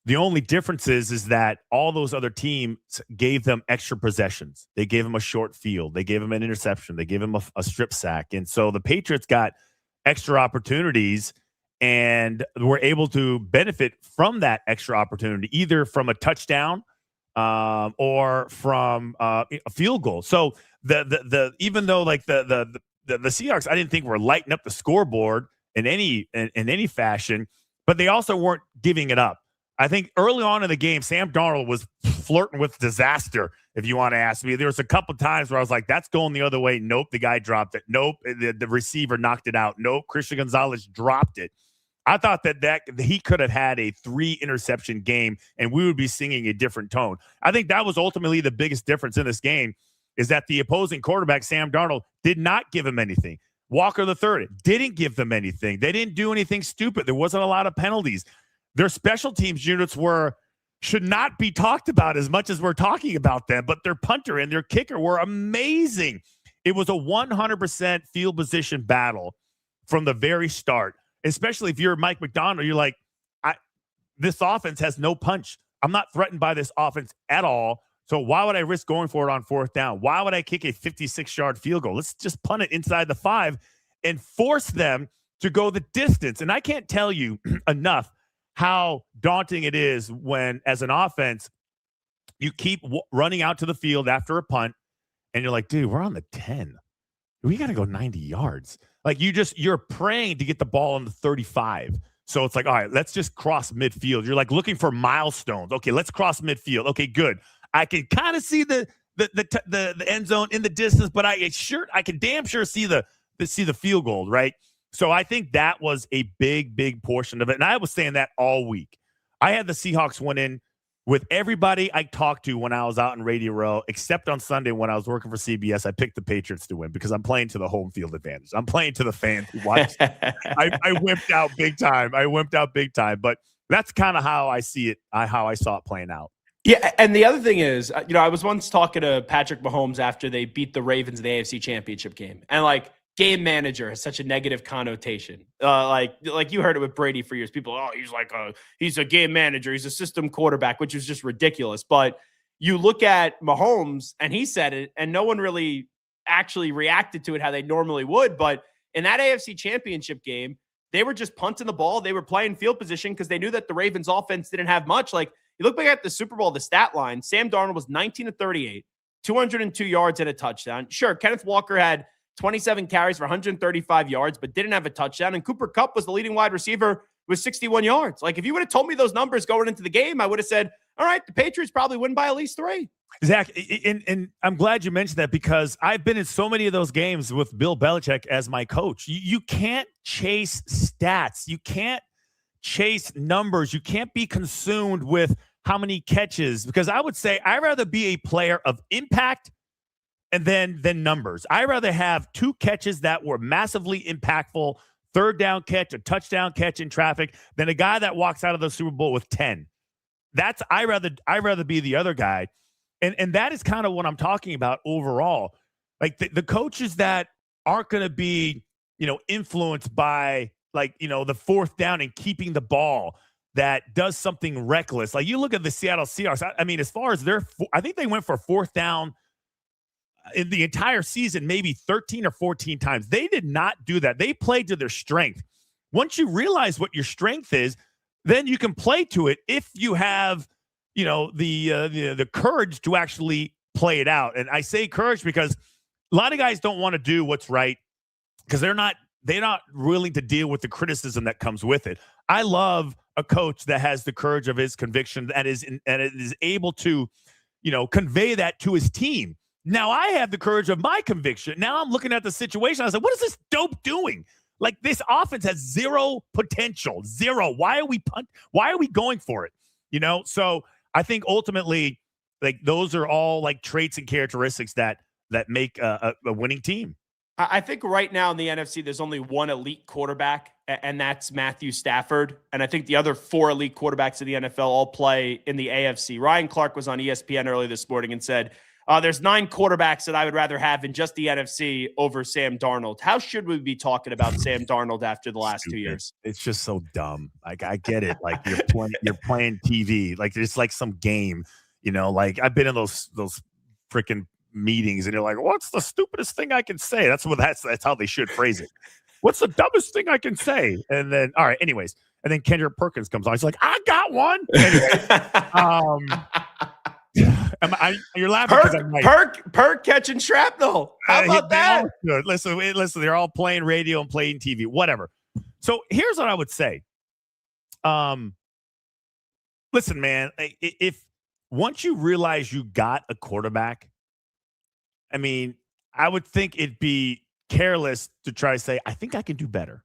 the only difference is that all those other teams gave them extra possessions. They gave them a short field. They gave them an interception. They gave them a strip sack, and so the Patriots got extra opportunities and were able to benefit from that extra opportunity, either from a touchdown or from a field goal. So the even though like the Seahawks, I didn't think were lighting up the scoreboard in any fashion, but they also weren't giving it up. I think early on in the game, Sam Darnold was flirting with disaster, if you want to ask me. There was a couple times where I was like, that's going the other way. Nope, the guy dropped it. Nope, the receiver knocked it out. Nope, Christian Gonzalez dropped it. I thought that he could have had a 3-interception game and we would be singing a different tone. I think that was ultimately the biggest difference in this game, is that the opposing quarterback, Sam Darnold, did not give him anything. Walker III didn't give them anything. They didn't do anything stupid. There wasn't a lot of penalties. Their special teams units should not be talked about as much as we're talking about them, but their punter and their kicker were amazing. It was a 100% field position battle from the very start. especially if you're Mike McDonald. You're like, this offense has no punch. I'm not threatened by this offense at all. So why would I risk going for it on 4th down? Why would I kick a 56-yard field goal? Let's just punt it inside the 5 and force them to go the distance. And I can't tell you enough how daunting it is when, as an offense, you keep running out to the field after a punt, and you're like, dude, we're on the 10. We got to go 90 yards. Like, you're praying to get the ball on the 35. So it's like, all right, let's just cross midfield. You're like looking for milestones. Okay, let's cross midfield. Okay, good. I can kind of see the end zone in the distance, but I can damn sure see the field goal, right? So I think that was a big portion of it. And I was saying that all week. I had the Seahawks win in with everybody I talked to when I was out in Radio Row, except on Sunday when I was working for CBS. I picked the Patriots to win because I'm playing to the home field advantage. I'm playing to the fans who watch. I wimped out big time. But that's kind of how I see it, how I saw it playing out. Yeah, and the other thing is, I was once talking to Patrick Mahomes after they beat the Ravens in the AFC Championship game, and like, game manager has such a negative connotation. Like you heard it with Brady for years. People, he's a game manager. He's a system quarterback, which is just ridiculous. But you look at Mahomes, and he said it, and no one really actually reacted to it how they normally would. But in that AFC Championship game, they were just punting the ball. They were playing field position because they knew that the Ravens offense didn't have much. Like, you look back at the Super Bowl, the stat line, Sam Darnold was 19 of 38, 202 yards and a touchdown. Sure, Kenneth Walker had 27 carries for 135 yards, but didn't have a touchdown. And Cooper Kupp was the leading wide receiver with 61 yards. Like, if you would have told me those numbers going into the game, I would have said, all right, the Patriots probably win by at least 3. Zach, and I'm glad you mentioned that because I've been in so many of those games with Bill Belichick as my coach. You can't chase stats. You can't chase numbers. You can't be consumed with how many catches, because I would say I'd rather be a player of impact and then numbers. I'd rather have 2 catches that were massively impactful, 3rd down catch, a touchdown catch in traffic, than a guy that walks out of the Super Bowl with 10. I'd rather be the other guy. And that is kind of what I'm talking about overall. Like, the coaches that aren't going to be, influenced by, like, the 4th down and keeping the ball, that does something reckless. Like, you look at the Seattle Seahawks. I mean, as far as I think they went for 4th down in the entire season, maybe 13 or 14 times. They did not do that. They played to their strength. Once you realize what your strength is, then you can play to it if you have, the courage to actually play it out. And I say courage because a lot of guys don't want to do what's right because they're not willing to deal with the criticism that comes with it. I love a coach that has the courage of his conviction and is able to, convey that to his team. Now I have the courage of my conviction. Now I'm looking at the situation. I was like, what is this dope doing? Like, this offense has zero potential, zero. Why are we going for it? So I think ultimately, like, those are all like traits and characteristics that make a winning team. I think right now in the NFC, there's only one elite quarterback, and that's Matthew Stafford. And I think the other 4 elite quarterbacks in the NFL all play in the AFC. Ryan Clark was on ESPN early this morning and said, there's 9 quarterbacks that I would rather have in just the NFC over Sam Darnold. How should we be talking about Sam Darnold after the last 2 years? It's just so dumb. Like, I get it. Like, you're playing TV. Like, it's like some game, like, I've been in those freaking meetings and you're like, what's the stupidest thing I can say? That's how they should phrase it. What's the dumbest thing I can say? And then, all right, anyways. And then Kendrick Perkins comes on. He's like, I got one. Anyway, you're laughing. Perk catching shrapnel. How about that? Good. Listen, they're all playing radio and playing TV, whatever. So here's what I would say. Listen, man, if once you realize you got a quarterback, I mean, I would think it'd be careless to try to say, I think I can do better.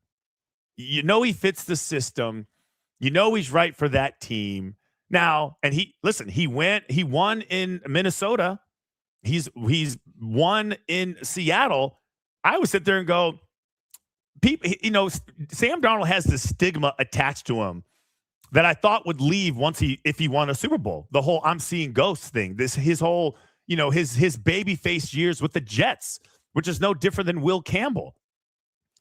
He fits the system. He's right for that team. Now, and he won in Minnesota. He's won in Seattle. I would sit there and go, people, Sam Darnold has this stigma attached to him that I thought would leave if he won a Super Bowl. The whole I'm seeing ghosts thing, his whole, his baby face years with the Jets, which is no different than Will Campbell.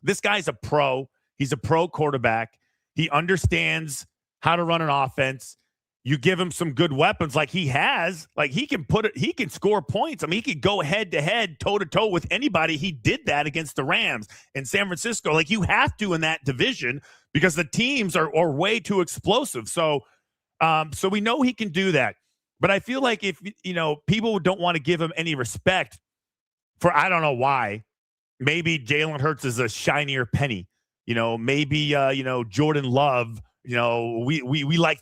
This guy's a pro. He's a pro quarterback. He understands how to run an offense. You give him some good weapons like he has, like he can score points. I mean, he could go head to head, toe to toe with anybody. He did that against the Rams in San Francisco. Like you have to in that division because the teams are way too explosive. So we know he can do that. But I feel like if, people don't want to give him any respect for, I don't know why, maybe Jalen Hurts is a shinier penny, maybe, Jordan Love, we like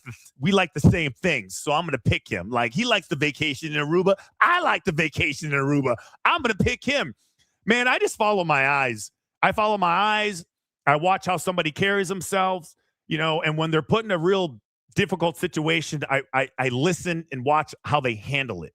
the same things. So I'm going to pick him. Like he likes the vacation in Aruba. I like the vacation in Aruba. I'm going to pick him. Man, I just follow my eyes. I follow my eyes. I watch how somebody carries themselves, and when they're put in a real difficult situation, I listen and watch how they handle it.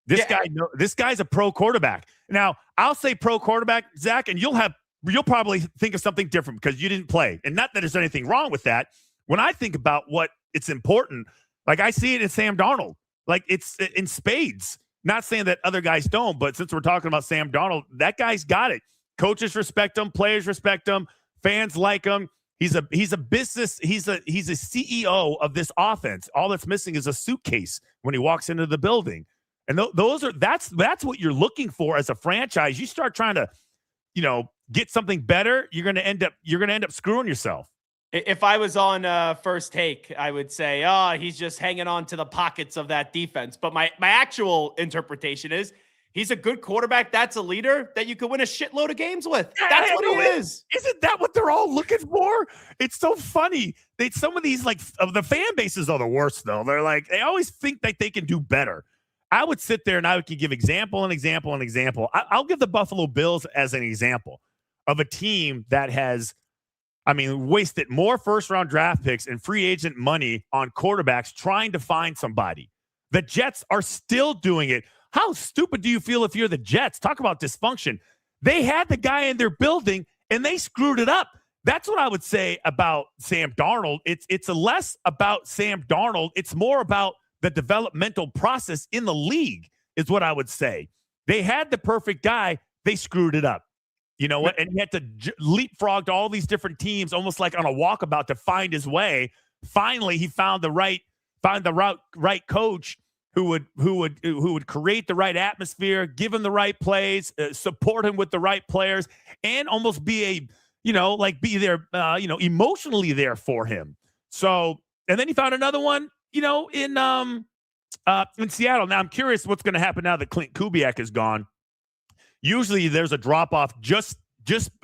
This guy's a pro quarterback. Now, I'll say pro quarterback, Zach, and you'll probably think of something different because you didn't play. And not that there's anything wrong with that. When I think about what it's important, like I see it in Sam Darnold, like it's in spades. Not saying that other guys don't, but since we're talking about Sam Darnold, that guy's got it. Coaches respect him, players respect him, fans like him. He's a business. He's a CEO of this offense. All that's missing is a suitcase when he walks into the building. And that's what you're looking for as a franchise. You start trying to, get something better, you're going to end up screwing yourself. If I was on First Take, I would say, he's just hanging on to the pockets of that defense. But my actual interpretation is he's a good quarterback. That's a leader that you could win a shitload of games with. That's what he is. Isn't that what they're all looking for? It's so funny. Some of these, like, of the fan bases are the worst, though. They're like, they always think that they can do better. I would sit there and I could give example. I'll give the Buffalo Bills as an example of a team that has, wasted more first-round draft picks and free agent money on quarterbacks trying to find somebody. The Jets are still doing it. How stupid do you feel if you're the Jets? Talk about dysfunction. They had the guy in their building, and they screwed it up. That's what I would say about Sam Darnold. It's less about Sam Darnold. It's more about the developmental process in the league is what I would say. They had the perfect guy. They screwed it up. You know what? And he had to leapfrog to all these different teams, almost like on a walkabout to find his way. Finally, he found the right coach who would create the right atmosphere, give him the right plays, support him with the right players, and almost be be there, emotionally there for him. So, and then he found another one, in Seattle. Now I'm curious what's going to happen now that Clint Kubiak is gone. Usually there's a drop-off just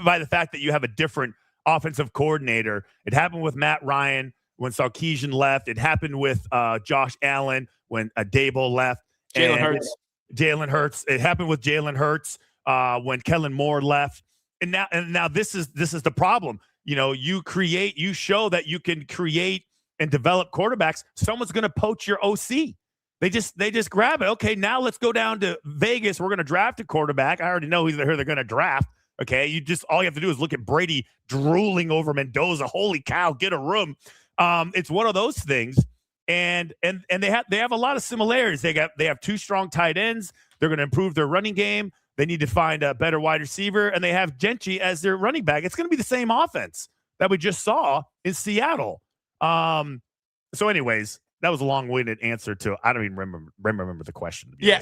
by the fact that you have a different offensive coordinator. It happened with Matt Ryan when Sarkisian left. It happened with Josh Allen when Dable left. Jalen Hurts. It happened with Jalen Hurts when Kellen Moore left. And now this is the problem. You show that you can create and develop quarterbacks. Someone's going to poach your OC. They just grab it. Okay, now let's go down to Vegas. We're going to draft a quarterback. I already know who they're going to draft. Okay, all you have to do is look at Brady drooling over Mendoza. Holy cow, get a room. It's one of those things, and they have a lot of similarities. They have two strong tight ends. They're going to improve their running game. They need to find a better wide receiver, and they have Gentry as their running back. It's going to be the same offense that we just saw in Seattle. So, anyways. That was a long-winded answer to. I don't even remember the question. Yeah,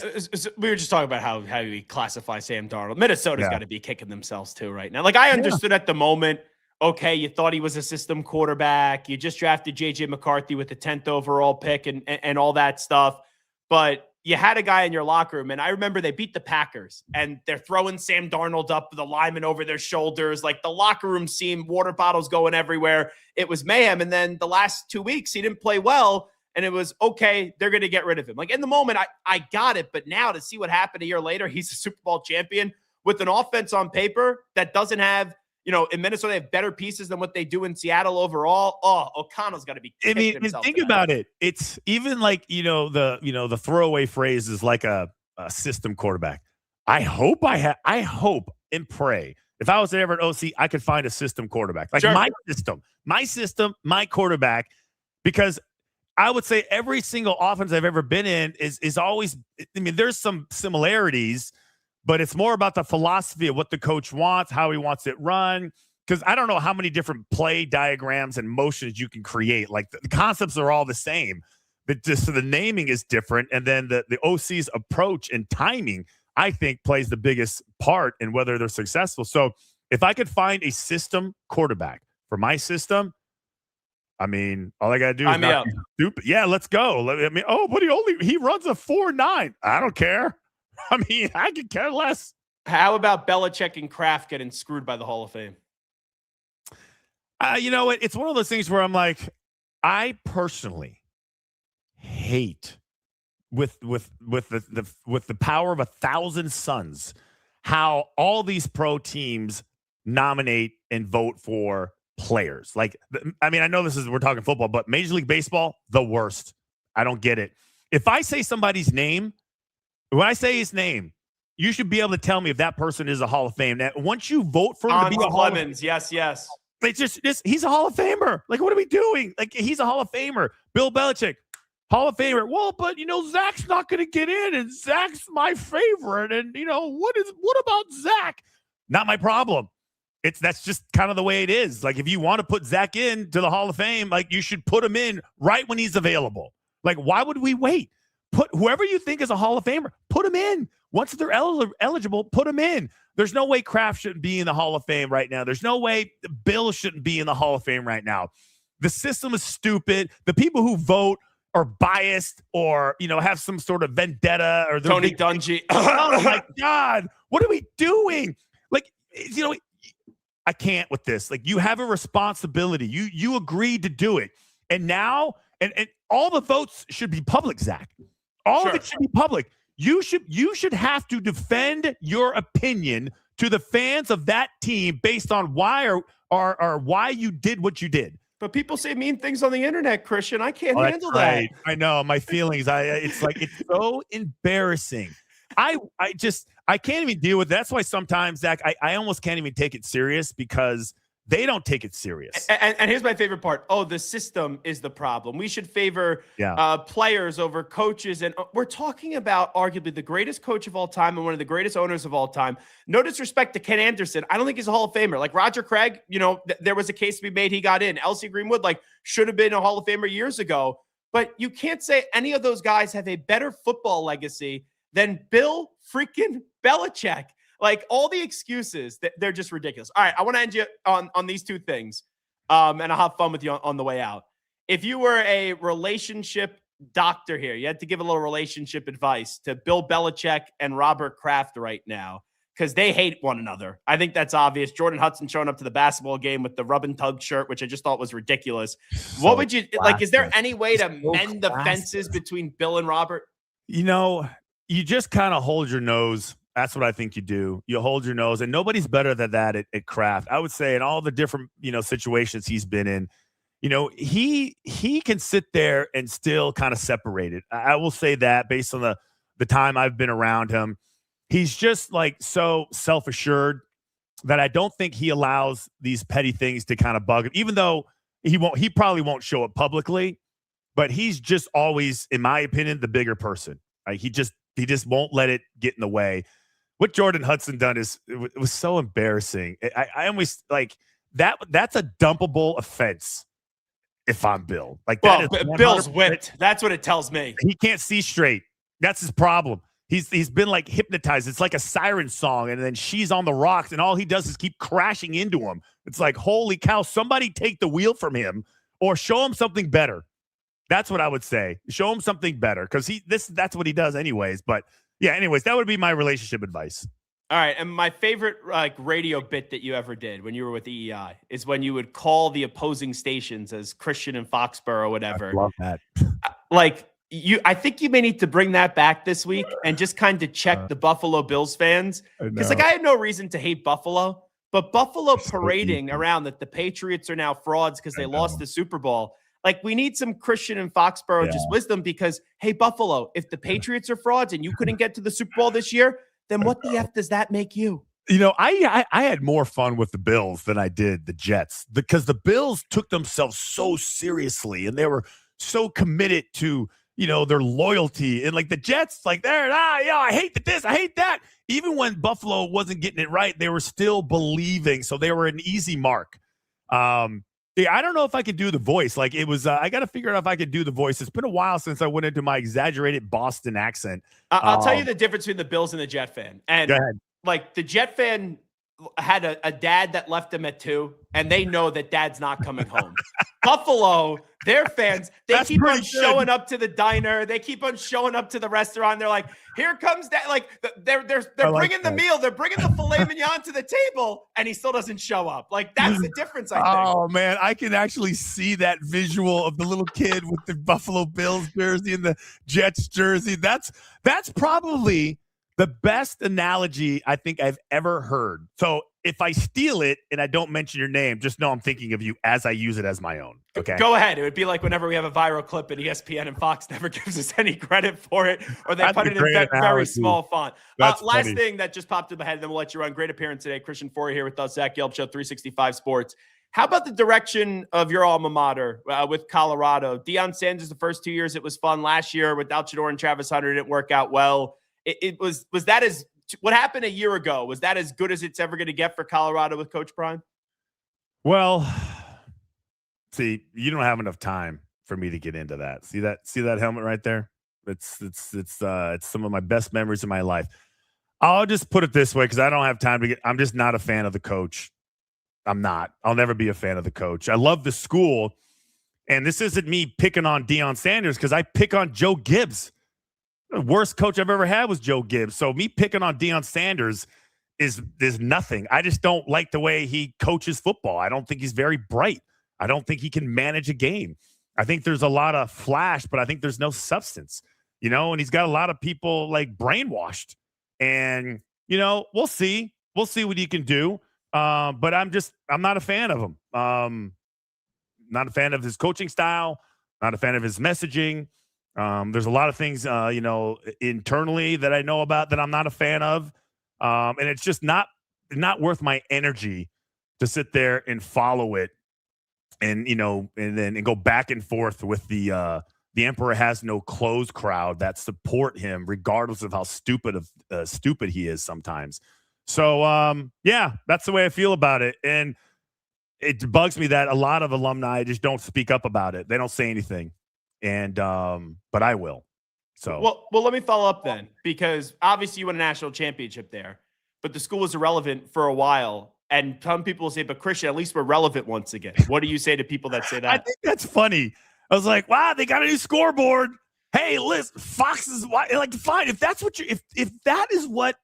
we were just talking about how we classify Sam Darnold. Minnesota's got to be kicking themselves too right now. Like I understood at the moment. Okay, you thought he was a system quarterback. You just drafted J.J. McCarthy with the 10th overall pick and all that stuff. But you had a guy in your locker room, and I remember they beat the Packers, and they're throwing Sam Darnold up, the linemen over their shoulders. Like the locker room seemed water bottles going everywhere. It was mayhem. And then the last 2 weeks, he didn't play well. And it was, okay, they're going to get rid of him. Like in the moment, I got it. But now to see what happened a year later, he's a Super Bowl champion with an offense on paper that doesn't have, in Minnesota, they have better pieces than what they do in Seattle overall. Oh, O'Connell's got to be. Think about it. It's even like, the throwaway phrase is like a system quarterback. I hope and pray. If I was ever at OC, I could find a system quarterback. Like my system, my quarterback, because I would say every single offense I've ever been in is always, there's some similarities, but it's more about the philosophy of what the coach wants, how he wants it run, because I don't know how many different play diagrams and motions you can create. Like the concepts are all the same, but just so the naming is different. And then the OC's approach and timing, I think, plays the biggest part in whether they're successful. So if I could find a system quarterback for my system, I mean, all I got to do is not be stupid. Yeah, let's go. I mean, but he runs a 4.9. I don't care. I mean, I could care less. How about Belichick and Kraft getting screwed by the Hall of Fame? You know what? It's one of those things where I'm like, I personally hate with the power of 1,000 suns how all these pro teams nominate and vote for players. Like, I mean, I know we're talking football, but Major League Baseball, the worst. I don't get it. If I say somebody's name, when I say his name, you should be able to tell me if that person is a Hall of Fame. Now, once you vote for him to be a Hall of Fame, yes. It's just he's a Hall of Famer. Like, what are we doing? Like, he's a Hall of Famer. Bill Belichick, Hall of Famer. Well, but Zach's not going to get in, and Zach's my favorite. And what about Zach? Not my problem. That's just kind of the way it is. Like, if you want to put Zach in to the Hall of Fame, like, you should put him in right when he's available. Like, why would we wait? Put whoever you think is a Hall of Famer, put him in. Once they're eligible, put them in. There's no way Kraft shouldn't be in the Hall of Fame right now. There's no way Bill shouldn't be in the Hall of Fame right now. The system is stupid. The people who vote are biased or, have some sort of vendetta. Or Tony Dungy. Oh, my God. What are we doing? Like, I can't with this. Like, you have a responsibility. You agreed to do it. And now, and all the votes should be public, Zach. All of it should be public. You should have to defend your opinion to the fans of that team based on why or why you did what you did. But people say mean things on the internet, Christian. I can't handle that. I know my feelings. It's so embarrassing. I can't even deal with it. That's why sometimes, Zach, I almost can't even take it serious because they don't take it serious. And here's my favorite part. Oh, the system is the problem. We should favor players over coaches. And we're talking about arguably the greatest coach of all time and one of the greatest owners of all time. No disrespect to Ken Anderson. I don't think he's a Hall of Famer. Like Roger Craig, there was a case to be made. He got in. Elsie Greenwood, should have been a Hall of Famer years ago. But you can't say any of those guys have a better football legacy than Bill freaking Belichick. Like, all the excuses, they're just ridiculous. All right, I want to end you on these two things, and I'll have fun with you on the way out. If you were a relationship doctor here, you had to give a little relationship advice to Bill Belichick and Robert Kraft right now because they hate one another. I think that's obvious. Jordan Hudson showing up to the basketball game with the rub and tug shirt, which I just thought was ridiculous. What would you – is there any way to mend the fences between Bill and Robert? You just kind of hold your nose. That's what I think you do. You hold your nose, and nobody's better than that at Kraft. I would say in all the different, situations he's been in, he can sit there and still kind of separate it. I will say that based on the time I've been around him, he's just so self-assured that I don't think he allows these petty things to kind of bug him, even though he probably won't show it publicly, but he's just always, in my opinion, the bigger person. He just won't let it get in the way. What Jordan Hudson done it was so embarrassing. I almost that's a dumpable offense if I'm Bill. Bill's whipped. That's what it tells me. He can't see straight. That's his problem. He's been hypnotized. It's like a siren song, and then she's on the rocks, and all he does is keep crashing into him. It's like, holy cow, somebody take the wheel from him or show him something better. That's what I would say. Show him something better because that's what he does anyways. But yeah, anyways, that would be my relationship advice. All right. And my favorite radio bit that you ever did when you were with EEI is when you would call the opposing stations as Christian and Foxborough or whatever. I love that. I think you may need to bring that back this week and just kind of check the Buffalo Bills fans. Because I had no reason to hate Buffalo, but Buffalo parading around that the Patriots are now frauds because they lost the Super Bowl. We need some Christian and Foxborough just wisdom because, hey, Buffalo, if the Patriots are frauds and you couldn't get to the Super Bowl this year, then what the F does that make you? I had more fun with the Bills than I did the Jets because the Bills took themselves so seriously and they were so committed to, their loyalty. And like the Jets, like I hate this, I hate that. Even when Buffalo wasn't getting it right, they were still believing. So they were an easy mark. I don't know if I could do the voice. Like it was, I got to figure out if I could do the voice. It's been a while since I went into my exaggerated Boston accent. I'll tell you the difference between the Bills and the Jet fan. And like the Jet fan had a dad that left him at 2, and they know that dad's not coming home. Buffalo, their fans, they keep on showing up to the diner. They keep on showing up to the restaurant. They're like, here comes that. Like they're bringing the meal. They're bringing the filet mignon to the table, and he still doesn't show up. Like that's the difference, I think. Oh man, I can actually see that visual of the little kid with the Buffalo Bills jersey and the Jets jersey. That's probably the best analogy I think I've ever heard. So if I steal it and I don't mention your name, just know I'm thinking of you as I use it as my own. Okay. Go ahead. It would be like whenever we have a viral clip and ESPN and Fox never gives us any credit for it, or they put it in very small font. Last thing that just popped in my head, then we'll let you run. Great appearance today. Christian Fourier here with us, Zach Gelb Show, 365 Sports. How about the direction of your alma mater with Colorado? Deion Sanders, the first 2 years, it was fun. Last year without Shador and Travis Hunter, it didn't work out well. Was that as what happened a year ago? Was that as good as it's ever going to get for Colorado with Coach Prime? Well, see, you don't have enough time for me to get into that. See that helmet right there? It's some of my best memories of my life. I'll just put it this way because I don't have time to get. I'm just not a fan of the coach. I'm not. I'll never be a fan of the coach. I love the school, and this isn't me picking on Deion Sanders because I pick on Joe Gibbs. The worst coach I've ever had was Joe Gibbs. So me picking on Deion Sanders is nothing. I just don't like the way he coaches football. I don't think he's very bright. I don't think he can manage a game. I think there's a lot of flash, but I think there's no substance, and he's got a lot of people like brainwashed. And, we'll see. We'll see what he can do. But I'm not a fan of him. Not a fan of his coaching style, not a fan of his messaging. There's a lot of things, internally that I know about that I'm not a fan of. And it's just not worth my energy to sit there and follow it and go back and forth with the Emperor Has No Clothes crowd that support him regardless of how stupid he is sometimes. So, that's the way I feel about it. And it bugs me that a lot of alumni just don't speak up about it. They don't say anything. And but I will. So well, let me follow up then, because obviously you won a national championship there, but the school was irrelevant for a while. And some people will say, but Christian, at least we're relevant once again. What do you say to people that say that? I think that's funny. I was like, wow, they got a new scoreboard. Hey, listen, Fox is like fine. If that's what if that is what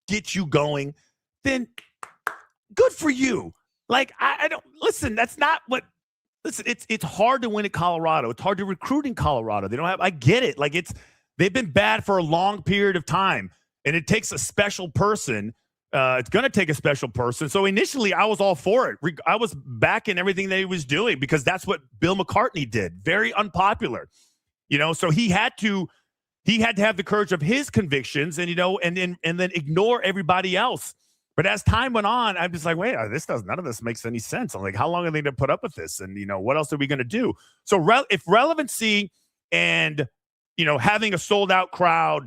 gets you going, then good for you. Like I don't listen. That's not what. Listen, it's hard to win at Colorado. It's hard to recruit in Colorado. They don't have. I get it. Like they've been bad for a long period of time, and it takes a special person. It's going to take a special person. So initially, I was all for it. I was backing everything that he was doing because that's what Bill McCartney did. Very unpopular, So he had to have the courage of his convictions, and then ignore everybody else. But as time went on, I'm just like, wait, none of this makes any sense. I'm like, how long are they going to put up with this? And, what else are we going to do? So if relevancy and, having a sold out crowd,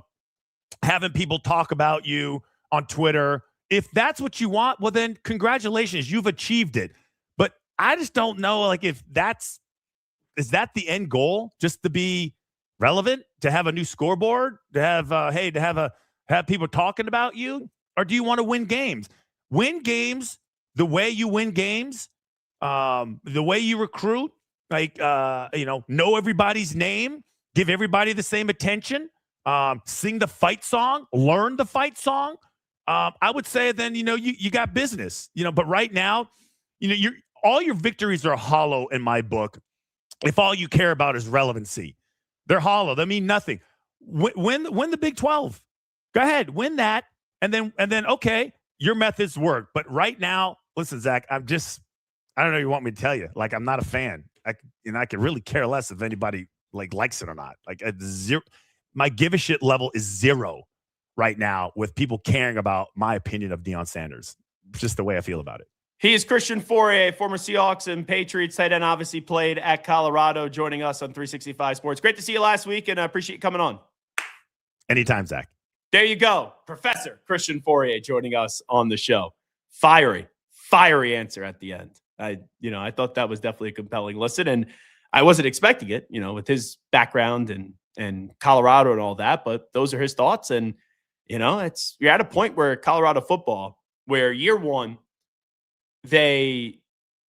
having people talk about you on Twitter, if that's what you want, well, then congratulations, you've achieved it. But I just don't know, like, is that the end goal? Just to be relevant, to have a new scoreboard, to have, have people talking about you? Or do you want to win games? Win games the way you win games, the way you recruit, like, know everybody's name, give everybody the same attention, sing the fight song, learn the fight song. I would say then, you got business, but right now, all your victories are hollow in my book. If all you care about is relevancy, they're hollow. They mean nothing. Win the Big 12. Go ahead, win that. And then, okay, your methods work. But right now, listen, Zach, I don't know what you want me to tell you. Like, I'm not a fan. I could really care less if anybody likes it or not. Like, my give a shit level is 0 right now with people caring about my opinion of Deion Sanders. It's just the way I feel about it. He is Christian Fourier, former Seahawks and Patriots tight end, obviously played at Colorado, joining us on 365 Sports. Great to see you last week, and I appreciate you coming on. Anytime, Zach. There you go. Professor Christian Fourier joining us on the show. Fiery answer at the end. I thought that was definitely a compelling listen, and I wasn't expecting it, with his background and Colorado and all that, but those are his thoughts. And, you're at a point where Colorado football, where year one, they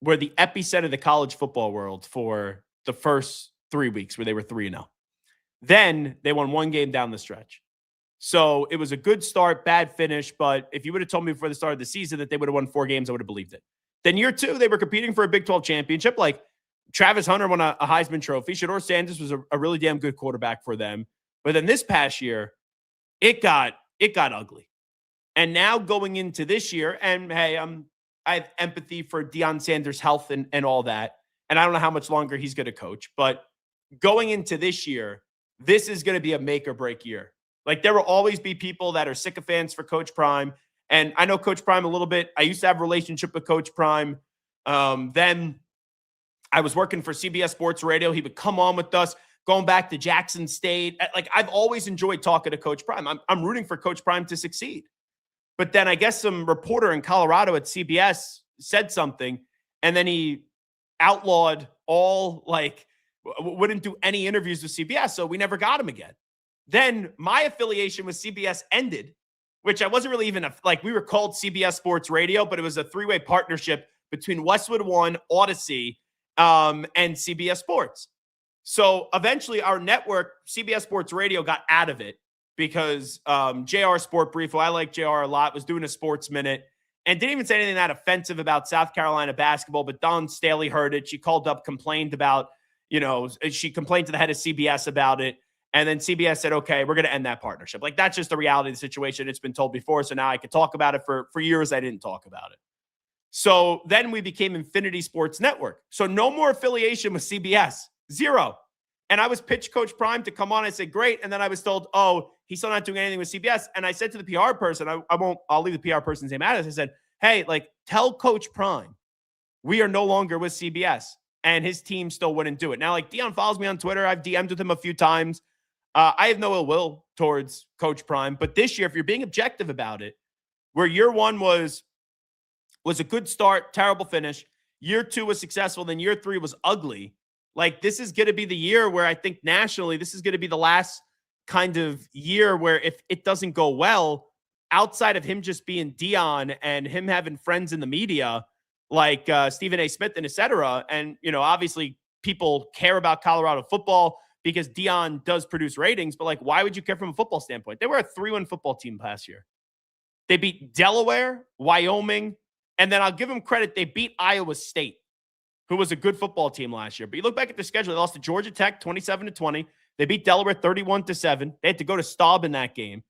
were the epicenter of the college football world for the first 3 weeks where they were 3-0. Then they won one game down the stretch. So it was a good start, bad finish. But if you would have told me before the start of the season that they would have won 4 games, I would have believed it. Then year two, they were competing for a Big 12 championship. Like Travis Hunter won a Heisman Trophy. Shedeur Sanders was a really damn good quarterback for them. But then this past year, it got ugly. And now going into this year, and hey, I have empathy for Deion Sanders' health and all that. And I don't know how much longer he's going to coach. But going into this year, this is going to be a make or break year. Like there will always be people that are sycophants for Coach Prime. And I know Coach Prime a little bit. I used to have a relationship with Coach Prime. Then I was working for CBS Sports Radio. He would come on with us, going back to Jackson State. Like I've always enjoyed talking to Coach Prime. I'm rooting for Coach Prime to succeed. But then I guess some reporter in Colorado at CBS said something, and then he outlawed wouldn't do any interviews with CBS, so we never got him again. Then my affiliation with CBS ended, which I wasn't really even we were called CBS Sports Radio, but it was a 3-way partnership between Westwood One, Odyssey, and CBS Sports. So eventually our network, CBS Sports Radio, got out of it because JR Sport Brief, who I like JR a lot, was doing a Sports Minute and didn't even say anything that offensive about South Carolina basketball, but Dawn Staley heard it. She called up, complained about, she complained to the head of CBS about it. And then CBS said, okay, we're going to end that partnership. Like, that's just the reality of the situation. It's been told before, so now I could talk about it. For years, I didn't talk about it. So then we became Infinity Sports Network. So no more affiliation with CBS. Zero. And I was pitched Coach Prime to come on. I said, great. And then I was told, oh, he's still not doing anything with CBS. And I said to the PR person, I'll leave the PR person's name out of this. I said, hey, tell Coach Prime we are no longer with CBS. And his team still wouldn't do it. Now, Deion follows me on Twitter. I've DM'd with him a few times. I have no ill will towards Coach Prime. But this year, if you're being objective about it, where year one was a good start, terrible finish. Year two was successful. Then year three was ugly. This is going to be the year where I think nationally, this is going to be the last kind of year where if it doesn't go well, outside of him just being Deion and him having friends in the media like Stephen A. Smith and et cetera. And, obviously people care about Colorado football because Deion does produce ratings, but why would you care from a football standpoint? They were a 3-win football team last year. They beat Delaware, Wyoming, and then I'll give them credit. They beat Iowa State, who was a good football team last year. But you look back at the schedule, they lost to Georgia Tech 27-20. They beat Delaware 31-7. They had to go to Staub in that game.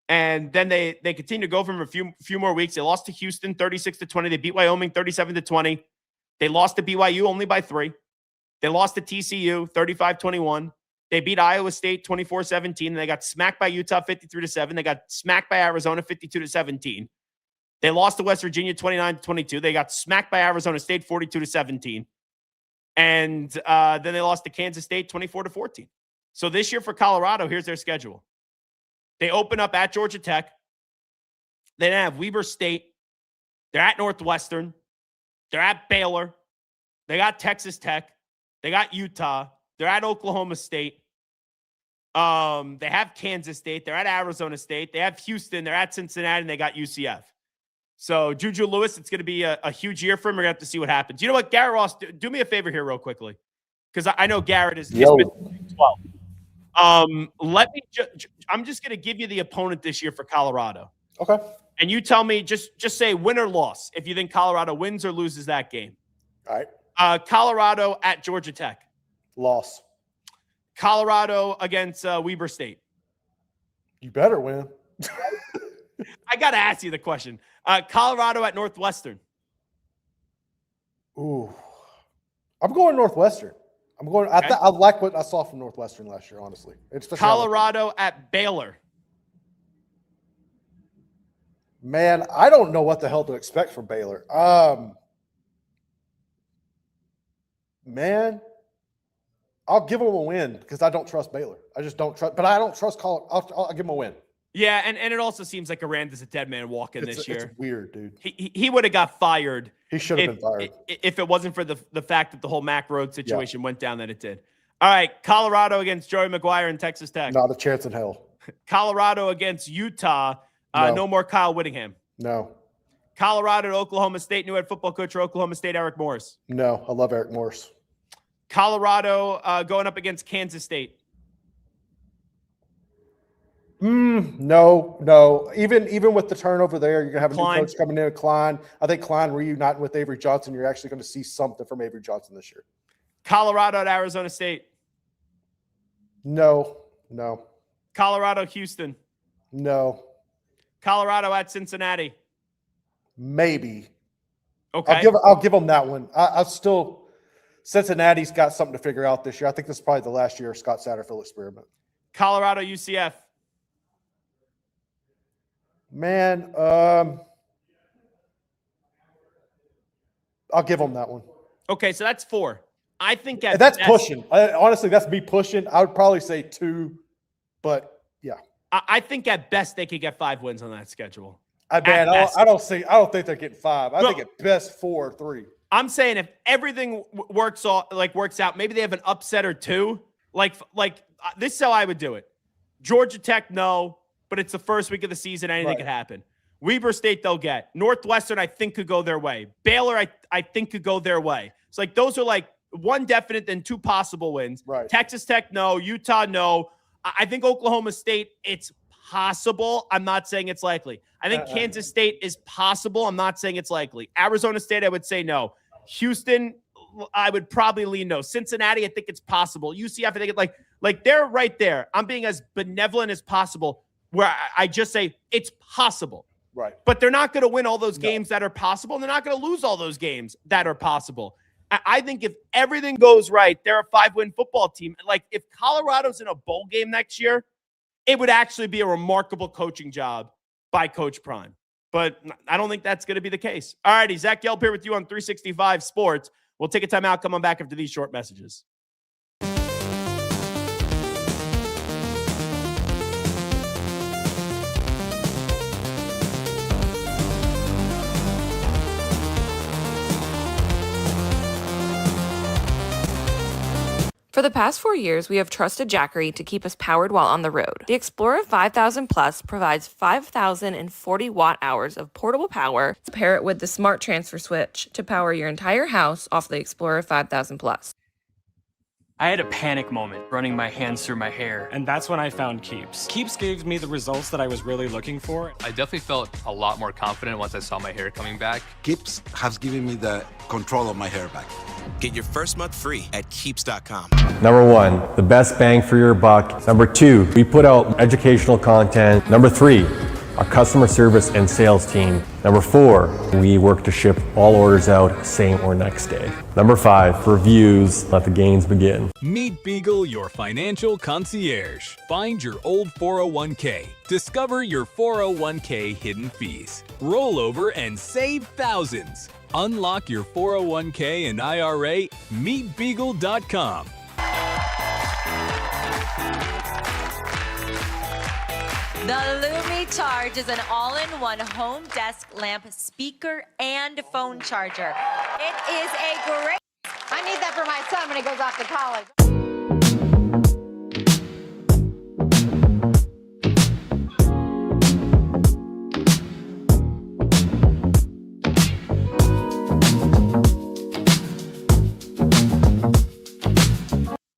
And then they continued to go from a few more weeks. They lost to Houston 36-20. They beat Wyoming 37-20. They lost to BYU only by 3. They lost to TCU 35-21. They beat Iowa State 24-17. And they got smacked by Utah 53-7. They got smacked by Arizona 52-17. They lost to West Virginia 29-22. They got smacked by Arizona State 42-17. And then they lost to Kansas State 24-14. So this year for Colorado, here's their schedule. They open up at Georgia Tech. They then have Weber State. They're at Northwestern. They're at Baylor. They got Texas Tech. They got Utah. They're at Oklahoma State. They have Kansas State. They're at Arizona State. They have Houston. They're at Cincinnati, and they got UCF. So Juju Lewis, it's going to be a huge year for him. We're going to have to see what happens. You know what, Garrett Ross, do me a favor here real quickly, because I know Garrett is been 12. I'm just going to give you the opponent this year for Colorado. Okay. And you tell me, just say win or loss if you think Colorado wins or loses that game. All right. Colorado at Georgia Tech. Loss. Colorado against Weber State. You better win. I got to ask you the question. Colorado at Northwestern. Ooh. I'm going Northwestern. I like what I saw from Northwestern last year, honestly. Colorado at Baylor. Man, I don't know what the hell to expect from Baylor. Man, I'll give them a win because I don't trust Baylor. I just don't trust, but I don't trust Colorado. I'll give them a win. Yeah, and it also seems like Aranda's a dead man walking this year. It's weird, dude. He would have got fired. He should have been fired. If it wasn't for the fact that the whole Mac Road situation went down that it did. All right, Colorado against Joey McGuire and Texas Tech. Not a chance in hell. Colorado against Utah. No more Kyle Whittingham. No. Colorado to Oklahoma State. New head football coach for Oklahoma State, Eric Morris. No, I love Eric Morris. Colorado going up against Kansas State. No. Even with the turnover there, you're gonna have a Klein. new coach coming in, Klein. I think Klein reuniting with Avery Johnson. You're actually going to see something from Avery Johnson this year. Colorado at Arizona State. No. Colorado Houston. No. Colorado at Cincinnati. Maybe. Okay. I'll give them that one. I still Cincinnati's got something to figure out this year. I think this is probably the last year of Scott Satterfield experiment. Colorado UCF. Man, I'll give them that one. Okay, so that's 4. I think that's pushing. Honestly, that's me pushing. I would probably say 2, but yeah. I think at best they could get 5 wins on that schedule. I don't think they're getting 5. I think at best 4 or 3. I'm saying if everything works out, maybe they have an upset or 2. This is how I would do it. Georgia Tech, no, but it's the first week of the season. Anything could happen. Weber State, they'll get. Northwestern, I think, could go their way. Baylor, I think, could go their way. It's like those are like 1 definite, then 2 possible wins. Right. Texas Tech, no. Utah, no. I think Oklahoma State, it's possible. I'm not saying it's likely. I think Kansas State is possible. I'm not saying it's likely. Arizona State, I would say no. Houston, I would probably lean no. Cincinnati, I think it's possible. UCF, I think it's like they're right there. I'm being as benevolent as possible where I just say it's possible. Right. But they're not going to win all those games that are possible, and they're not going to lose all those games that are possible. I think if everything goes right, they're a 5-win football team. Like, if Colorado's in a bowl game next year, it would actually be a remarkable coaching job by Coach Prime. But I don't think that's going to be the case. All righty, Zach Gelb here with you on 365 Sports. We'll take a timeout, come on back after these short messages. For the past 4 years, we have trusted Jackery to keep us powered while on the road. The Explorer 5000 Plus provides 5,040 watt hours of portable power to pair it with the smart transfer switch to power your entire house off the Explorer 5000 Plus. I had a panic moment running my hands through my hair, and that's when I found Keeps. Keeps gave me the results that I was really looking for. I definitely felt a lot more confident once I saw my hair coming back. Keeps has given me the control of my hair back. Get your first month free at Keeps.com. Number 1, the best bang for your buck. Number 2, we put out educational content. Number 3, our customer service and sales team. Number 4, we work to ship all orders out same or next day. Number 5, reviews. Let the gains begin. Meet Beagle, your financial concierge. Find your old 401k. Discover your 401k hidden fees. Roll over and save thousands. Unlock your 401k and IRA. MeetBeagle.com. The Lumi Charge is an all-in-one home desk lamp, speaker, and phone charger. It is a great... I need that for my son when he goes off to college.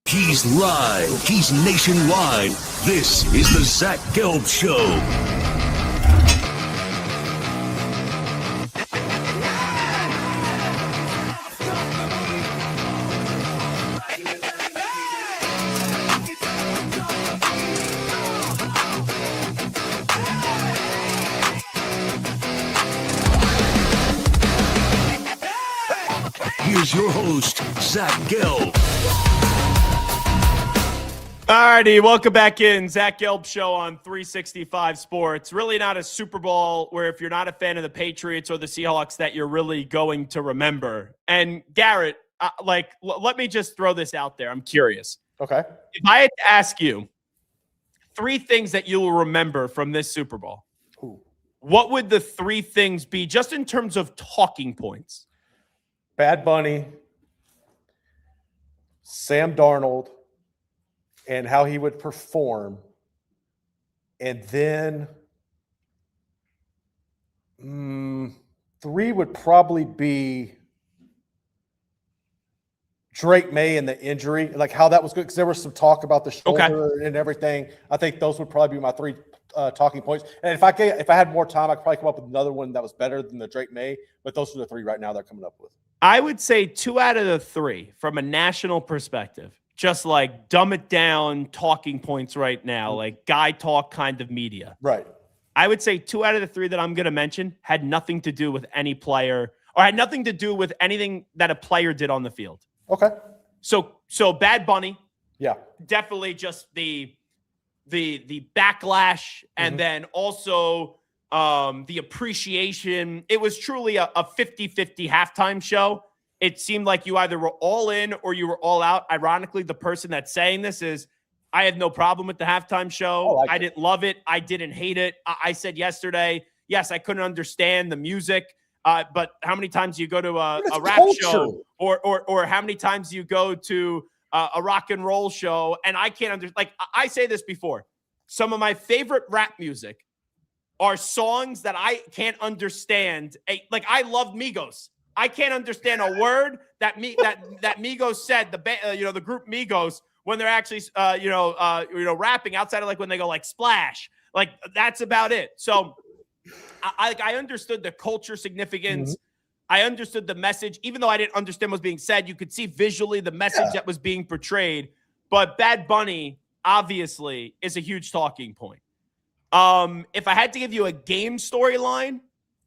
He's live. He's nationwide. This is the Zach Gelb Show. Here's your host, Zach Gelb. All righty, welcome back in. Zach Gelb Show on 365 Sports. Really not a Super Bowl where if you're not a fan of the Patriots or the Seahawks that you're really going to remember. And Garrett, let me just throw this out there. I'm curious. Okay. If I had to ask you 3 things that you will remember from this Super Bowl, what would the 3 things be just in terms of talking points? Bad Bunny, Sam Darnold, and how he would perform. And then 3 would probably be Drake May and the injury, like how that was good, because there was some talk about the shoulder and everything. I think those would probably be my 3 talking points. And if I had more time, I could probably come up with another one that was better than the Drake May. But those are the 3 right now they're coming up with. I would say 2 out of the 3 from a national perspective. Just like dumb it down talking points right now, like guy talk kind of media. Right. I would say 2 out of the 3 that I'm going to mention had nothing to do with any player or had nothing to do with anything that a player did on the field. Okay. So Bad Bunny. Yeah. Definitely just the backlash and then also the appreciation. It was truly a 50-50 halftime show. It seemed like you either were all in or you were all out. Ironically, the person that's saying this is, I had no problem with the halftime show. I didn't love it. I didn't hate it. I said yesterday, yes, I couldn't understand the music. But how many times do you go to a rap show or how many times do you go to a rock and roll show? And I can't understand. Like I say this before, some of my favorite rap music are songs that I can't understand. Like I love Migos. I can't understand a word that Migos said. The group Migos when they're actually rapping outside of like when they go like splash, like that's about it. So I understood the culture significance. I understood the message, even though I didn't understand what was being said. You could see visually the message that was being portrayed. But Bad Bunny obviously is a huge talking point. If I had to give you a game storyline,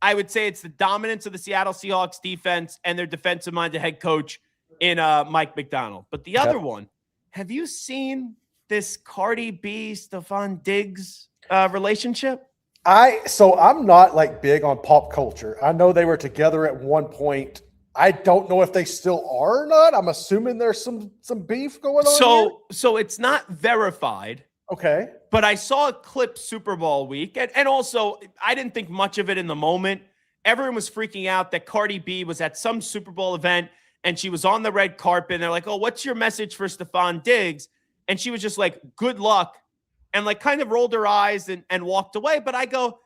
I would say it's the dominance of the Seattle Seahawks defense and their defensive-minded head coach in Mike McDonald. But the other one, have you seen this Cardi B, Stephon Diggs relationship? I'm not like big on pop culture. I know they were together at one point. I don't know if they still are or not. I'm assuming there's some beef going on here. So it's not verified. Okay. But I saw a clip Super Bowl week, and also I didn't think much of it in the moment. Everyone was freaking out that Cardi B was at some Super Bowl event, and she was on the red carpet, and they're like, oh, what's your message for Stephon Diggs? And she was just like, good luck, and like kind of rolled her eyes and walked away. But I go,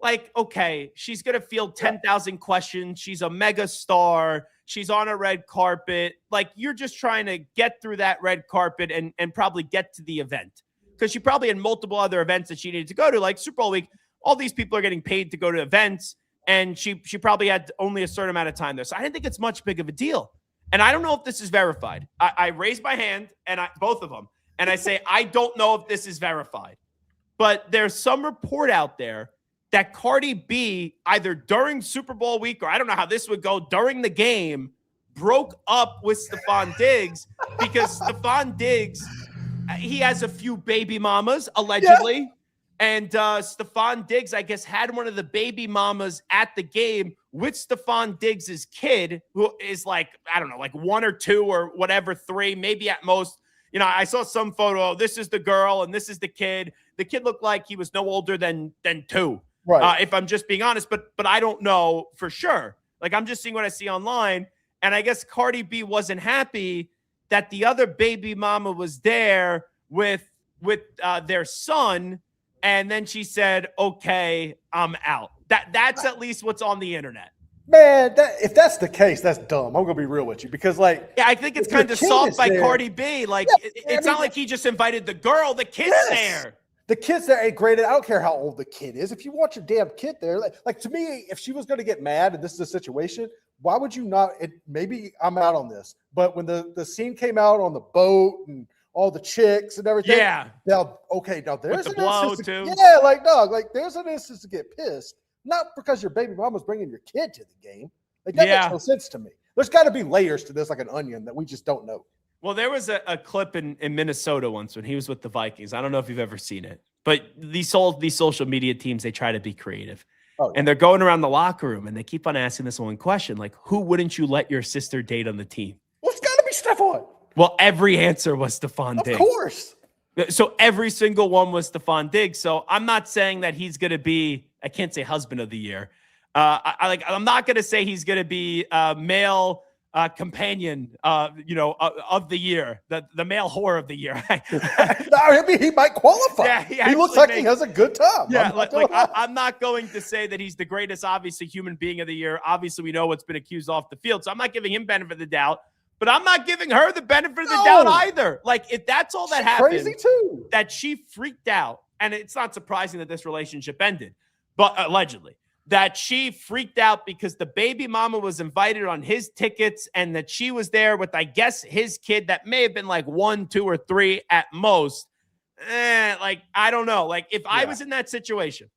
like, okay, she's going to field 10,000 questions. She's a mega star. She's on a red carpet. Like, you're just trying to get through that red carpet and probably get to the event. Because she probably had multiple other events that she needed to go to, like Super Bowl week. All these people are getting paid to go to events, and she probably had only a certain amount of time there. So I didn't think it's much big of a deal. And I don't know if this is verified. I raised my hand, and both of them, and I say, I don't know if this is verified. But there's some report out there that Cardi B, either during Super Bowl week, or I don't know how this would go, during the game, broke up with Stephon Diggs because Stephon Diggs, he has a few baby mamas, allegedly. Yeah. And Stephon Diggs, I guess, had one of the baby mamas at the game with Stephon Diggs' kid, who is like, I don't know, like 1 or 2 or whatever, 3, maybe at most. You know, I saw some photo. This is the girl and this is the kid. The kid looked like he was no older than 2. Right. If I'm just being honest, but I don't know for sure. Like, I'm just seeing what I see online. And I guess Cardi B wasn't happy that the other baby mama was there with their son. And then she said, okay, I'm out. That's at least what's on the internet. Man, if that's the case, that's dumb. I'm going to be real with you because, like, yeah, I think it's kind of soft by Cardi B. Like, yeah, it's not like he just invited the girl. The kid's there. The kid's there ain't graded. I don't care how old the kid is. If you want your damn kid there, like to me, if she was going to get mad and this is a situation, why would you not? Maybe I'm out on this, but when the scene came out on the boat and all the chicks and everything, yeah. Now there's an instance too. Yeah, like dog, like there's an instance to get pissed, not because your baby mama's bringing your kid to the game. Like that makes no sense to me. There's got to be layers to this, like an onion that we just don't know. Well, there was a clip in Minnesota once when he was with the Vikings. I don't know if you've ever seen it, but these social media teams, they try to be creative. Oh, yeah. And they're going around the locker room and they keep on asking this one question, like, who wouldn't you let your sister date on the team? Well, it's got to be Stephon. Well, every answer was Stephon Diggs. Of course. So every single one was Stephon Diggs. So I'm not saying that he's going to be, I can't say husband of the year. I'm not going to say he's going to be male companion, of the year, the male whore of the year. I mean, he might qualify. Yeah, he looks like he has a good time. Yeah, I'm not going to say that he's the greatest, obviously, human being of the year. Obviously, we know what's been accused off the field, so I'm not giving him benefit of the doubt. But I'm not giving her the benefit of the doubt either. Like, if that's all that happened, crazy too. That she freaked out, and it's not surprising that this relationship ended, but allegedly, that she freaked out because the baby mama was invited on his tickets and that she was there with, I guess, his kid that may have been like 1, 2, or 3 at most. I don't know. Like, if I was in that situation,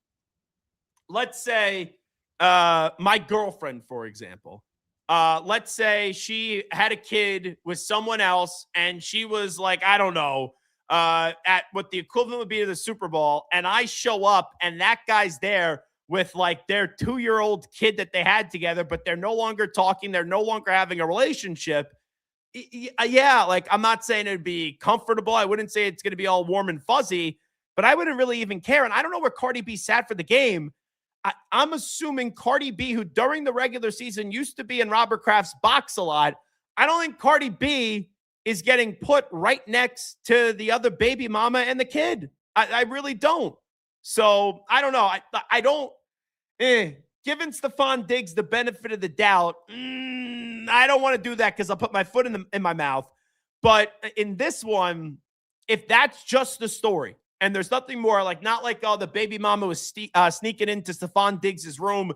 let's say my girlfriend, for example, let's say she had a kid with someone else and she was like, I don't know, at what the equivalent would be to the Super Bowl, and I show up and that guy's there with like their 2-year-old kid that they had together, but they're no longer talking. They're no longer having a relationship. Yeah, like, I'm not saying it'd be comfortable. I wouldn't say it's going to be all warm and fuzzy, but I wouldn't really even care. And I don't know where Cardi B sat for the game. I'm assuming Cardi B, who during the regular season used to be in Robert Kraft's box a lot, I don't think Cardi B is getting put right next to the other baby mama and the kid. I really don't. So I don't know. I don't. Giving Stephon Diggs the benefit of the doubt, I don't want to do that because I'll put my foot in my mouth. But in this one, if that's just the story, and there's nothing more, like, not like, oh, the baby mama was sneaking into Stephon Diggs' room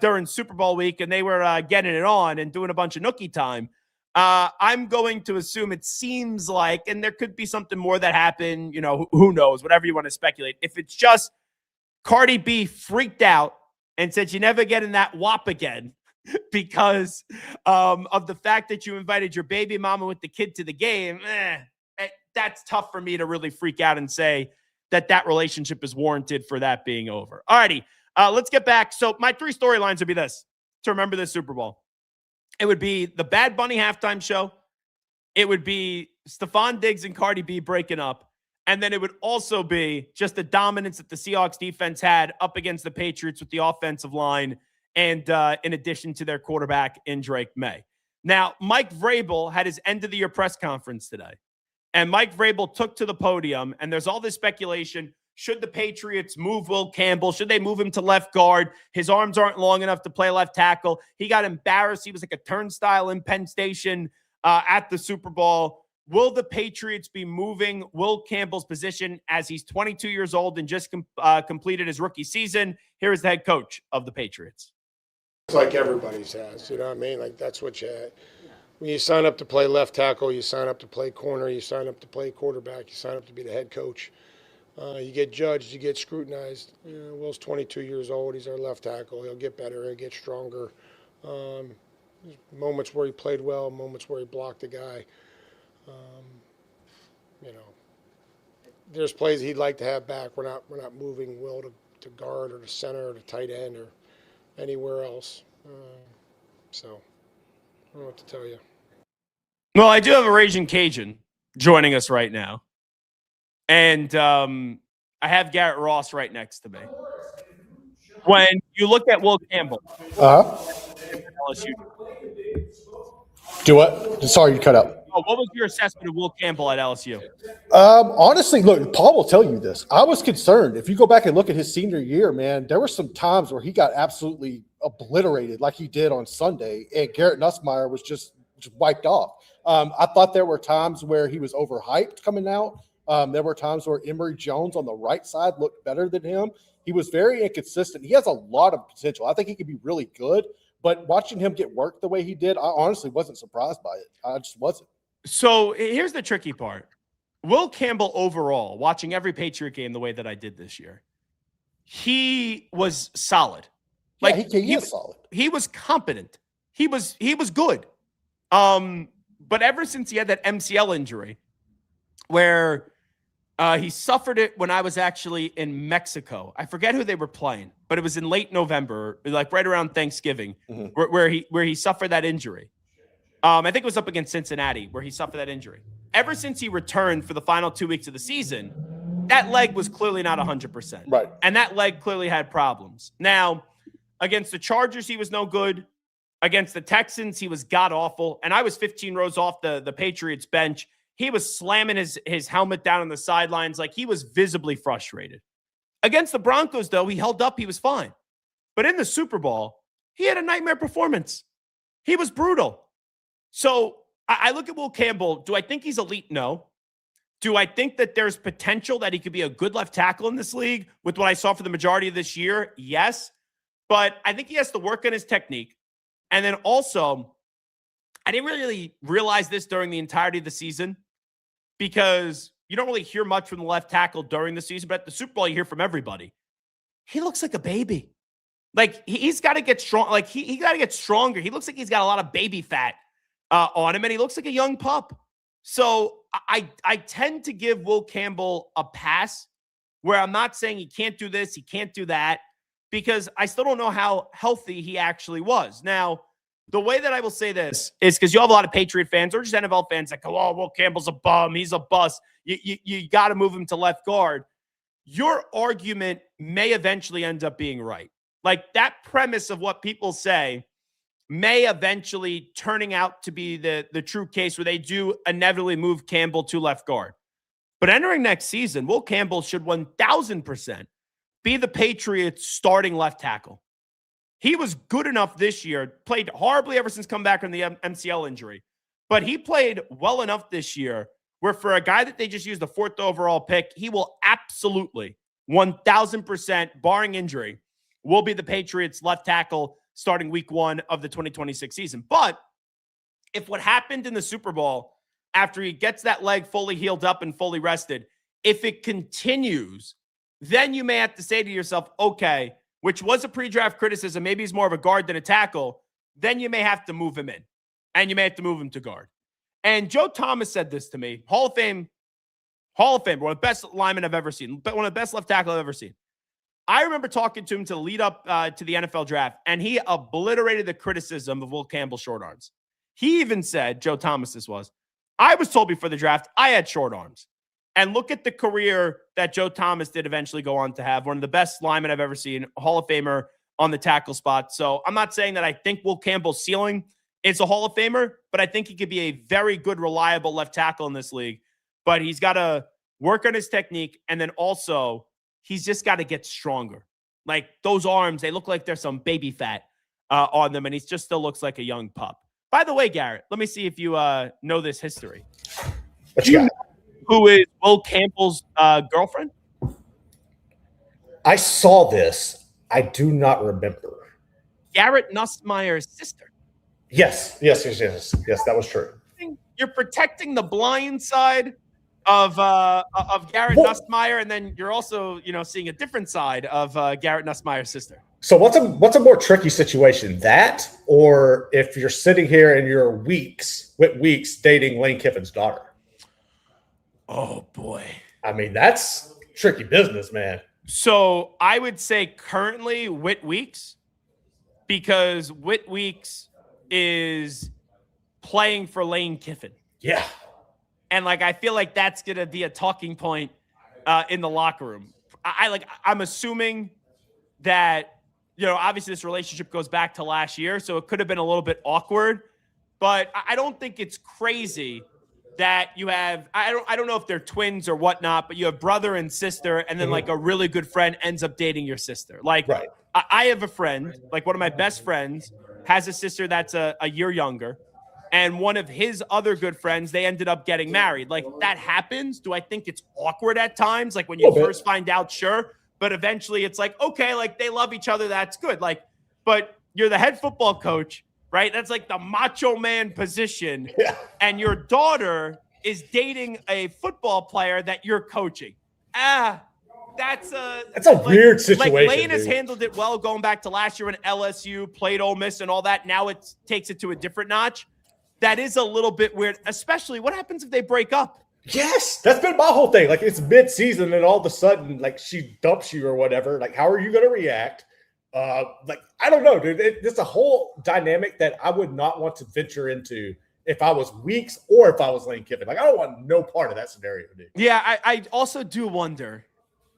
during Super Bowl week and they were getting it on and doing a bunch of nookie time. I'm going to assume it seems like, and there could be something more that happened, who knows, whatever you want to speculate. If it's just Cardi B freaked out and said, you never get in that WAP again because of the fact that you invited your baby mama with the kid to the game, that's tough for me to really freak out and say that relationship is warranted for that being over. All righty, let's get back. So my 3 storylines would be this to remember this Super Bowl. It would be the Bad Bunny halftime show. It would be Stephon Diggs and Cardi B breaking up. And then it would also be just the dominance that the Seahawks defense had up against the Patriots with the offensive line and in addition to their quarterback in Drake May. Now, Mike Vrabel had his end-of-the-year press conference today. And Mike Vrabel took to the podium, and there's all this speculation. Should the Patriots move Will Campbell? Should they move him to left guard? His arms aren't long enough to play left tackle. He got embarrassed. He was like a turnstile in Penn Station at the Super Bowl. Will the Patriots be moving Will Campbell's position as he's 22 years old and just completed his rookie season? Here is the head coach of the Patriots. It's like everybody's has, you know what I mean? Like, that's what you had. When you sign up to play left tackle, you sign up to play corner, you sign up to play quarterback, you sign up to be the head coach. You get judged, you get scrutinized. Will's 22 years old. He's our left tackle. He'll get better. He'll get stronger. Moments where he played well, moments where he blocked a guy. There's plays he'd like to have back. We're not moving Will to guard or to center or to tight end or anywhere else. So I don't know what to tell you. Well, I do have a Raging Cajun joining us right now. And I have Garrett Ross right next to me. When you look at Will Campbell, LSU. Do what? Sorry, you cut out. Oh, what was your assessment of Will Campbell at LSU? Honestly, look, Paul will tell you this. I was concerned. If you go back and look at his senior year, man, there were some times where he got absolutely obliterated like he did on Sunday, and Garrett Nussmeier was just wiped off. I thought there were times where he was overhyped coming out. There were times where Emory Jones on the right side looked better than him. He was very inconsistent. He has a lot of potential. I think he could be really good, but watching him get worked the way he did, I honestly wasn't surprised by it. I just wasn't. So here's the tricky part. Will Campbell overall, watching every Patriot game the way that I did this year, he was solid. Like, he is solid. He was competent. He was good. But ever since he had that MCL injury, where he suffered it when I was actually in Mexico. I forget who they were playing, but it was in late November, like right around Thanksgiving, where he suffered that injury. I think it was up against Cincinnati where he suffered that injury. Ever since he returned for the final 2 weeks of the season, that leg was clearly not 100%. Right. And that leg clearly had problems. Now, against the Chargers, he was no good. Against the Texans, he was god-awful. And I was 15 rows off the Patriots bench. He was slamming his helmet down on the sidelines. Like, he was visibly frustrated. Against the Broncos, though, he held up. He was fine. But in the Super Bowl, he had a nightmare performance. He was brutal. So I look at Will Campbell. Do I think he's elite? No. Do I think that there's potential that he could be a good left tackle in this league with what I saw for the majority of this year? Yes. But I think he has to work on his technique. And then also, I didn't really realize this during the entirety of the season because you don't really hear much from the left tackle during the season, but at the Super Bowl, you hear from everybody. He looks like a baby. Like, he's got to get strong. Like, he got to get stronger. He looks like he's got a lot of baby fat on him, and he looks like a young pup. So I tend to give Will Campbell a pass where I'm not saying he can't do this, he can't do that, because I still don't know how healthy he actually was. Now, the way that I will say this is because you have a lot of Patriot fans or just NFL fans that go, oh, Will Campbell's a bum, he's a bust. You got to move him to left guard. Your argument may eventually end up being right. Like, that premise of what people say may eventually turning out to be the true case where they do inevitably move Campbell to left guard. But entering next season, Will Campbell should 1,000% be the Patriots' starting left tackle. He was good enough this year, played horribly ever since come back from the MCL injury, but he played well enough this year where for a guy that they just used the 4th overall pick, he will absolutely 1,000%, barring injury, will be the Patriots' left tackle starting week 1 of the 2026 season. But if what happened in the Super Bowl after he gets that leg fully healed up and fully rested, if it continues, then you may have to say to yourself, okay, which was a pre-draft criticism, maybe he's more of a guard than a tackle, then you may have to move him in, and you may have to move him to guard. And Joe Thomas said this to me, Hall of Fame, one of the best linemen I've ever seen, but one of the best left tackle I've ever seen. I remember talking to him to lead up to the NFL draft, and he obliterated the criticism of Will Campbell's short arms. He even said, Joe Thomas this was, I was told before the draft I had short arms. And look at the career that Joe Thomas did eventually go on to have. One of the best linemen I've ever seen, Hall of Famer on the tackle spot. So I'm not saying that I think Will Campbell's ceiling is a Hall of Famer, but I think he could be a very good, reliable left tackle in this league. But he's got to work on his technique, and then also he's just got to get stronger. Like, those arms, they look like there's some baby fat on them, and he just still looks like a young pup. By the way, Garrett, let me see if you know this history. Do you know who is Will Campbell's girlfriend? I saw this. I do not remember. Garrett Nussmeier's sister. Yes, that was true. You're protecting the blind side of Garrett Nussmeier, and then you're also, seeing a different side of Garrett Nussmeier's sister. So what's a more tricky situation, that or if you're sitting here and you're weeks dating Lane Kiffin's daughter? Oh boy, I mean, that's tricky business, man. So I would say currently Whit Weeks, because Whit Weeks is playing for Lane Kiffin. Yeah. And I feel like that's going to be a talking point in the locker room. I'm assuming that, obviously this relationship goes back to last year, so it could have been a little bit awkward, but I don't think it's crazy that you have, I don't know if they're twins or whatnot, but you have brother and sister, and then a really good friend ends up dating your sister. Right. I have a friend, one of my best friends has a sister that's a year younger. And one of his other good friends, they ended up getting married. That happens. Do I think it's awkward at times? When you first find out, sure. But eventually it's okay, they love each other. That's good. But you're the head football coach, right? That's the macho man position. Yeah. And your daughter is dating a football player that you're coaching. That's a weird situation. Lane has handled it well going back to last year when LSU played Ole Miss and all that. Now it takes it to a different notch. that is a little bit weird, especially what happens if they break up? Yes, that's been my whole thing. Like, it's mid-season and all of a sudden, like, she dumps you or whatever. Like, how are you going to react? Like, I don't know, dude. It's a whole dynamic that I would not want to venture into if I was Weeks or if I was Lane Kiffin. Like, I don't want no part of that scenario, dude. Yeah, I also do wonder,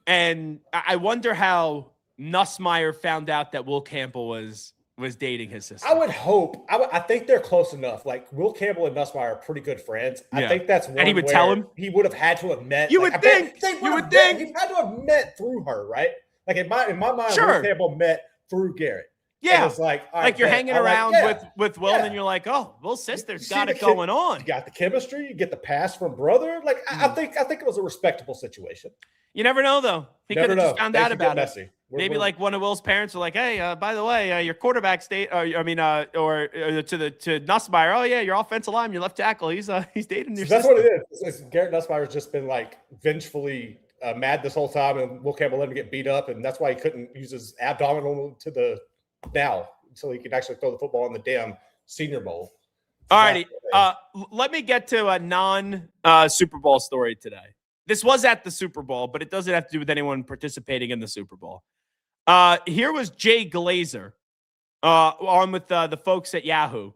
and I wonder how Nussmeier found out that Will Campbell was dating his sister. I would hope. I think they're close enough. Like, Will Campbell and Nussmeier are pretty good friends. Yeah. I think that's one. And he would tell him? He would have had to have met. You like, would think. You would think. He had to have met through her, right? Like, in my mind, Sure. Will Campbell met through Garrett. Yeah. And it's like, all right, like you're bet. hanging I'm like, around yeah. with Will, and then you're like, oh, Will's You sister's see got the it going on. You got the chemistry. You get the pass from brother. Like, I think it was a respectable situation. You never know, though. He could have just found out about it. Messy. Maybe like one of Will's parents were like, "Hey, by the way, your quarterback to Nussmeier. Oh yeah, your offensive lineman, your left tackle. He's dating your That's sister." what it is. Garrett Nussmeier's just been like vengefully mad this whole time, and Will Campbell let him get beat up, and that's why he couldn't use his abdominal to the now, so he could actually throw the football in the damn Senior Bowl. All righty. Let me get to a non-Super Bowl story today. This was at the Super Bowl, but it doesn't have to do with anyone participating in the Super Bowl. Here was Jay Glazer on with the folks at Yahoo.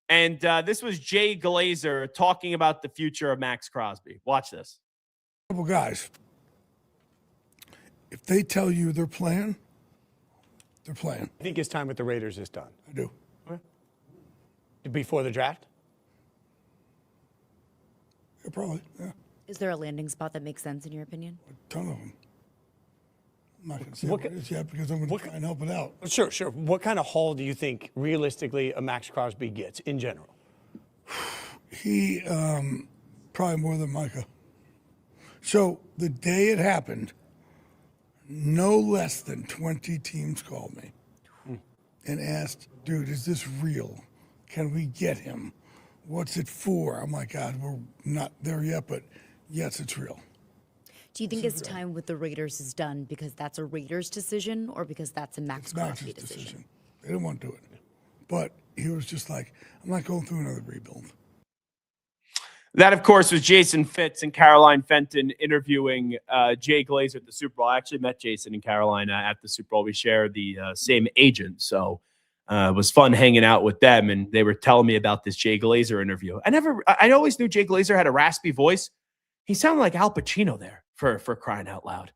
And this was Jay Glazer talking about the future of Max Crosby. Watch this. Couple guys, if they tell you they're playing, they're playing. I think his time with the Raiders is done. I do. Before the draft? Yeah, probably, yeah. Is there a landing spot that makes sense in your opinion? A ton of them. I'm not going to say what it is yet because I'm going to try and help it out. Sure. What kind of haul do you think realistically a Max Crosby gets in general? He probably more than Micah. So the day it happened, no less than 20 teams called me and asked, dude, is this real? Can we get him? What's it for? I'm like, God, we're not there yet, but yes, it's real. Do you think his time with the Raiders is done because that's a Raiders decision or because that's a Max Crosby decision? They didn't want to do it. But he was just like, I'm not going through another rebuild. That, of course, was Jason Fitz and Caroline Fenton interviewing Jay Glazer at the Super Bowl. I actually met Jason and Caroline at the Super Bowl. We share the same agent, so it was fun hanging out with them, and they were telling me about this Jay Glazer interview. I always knew Jay Glazer had a raspy voice. He sounded like Al Pacino there for crying out loud.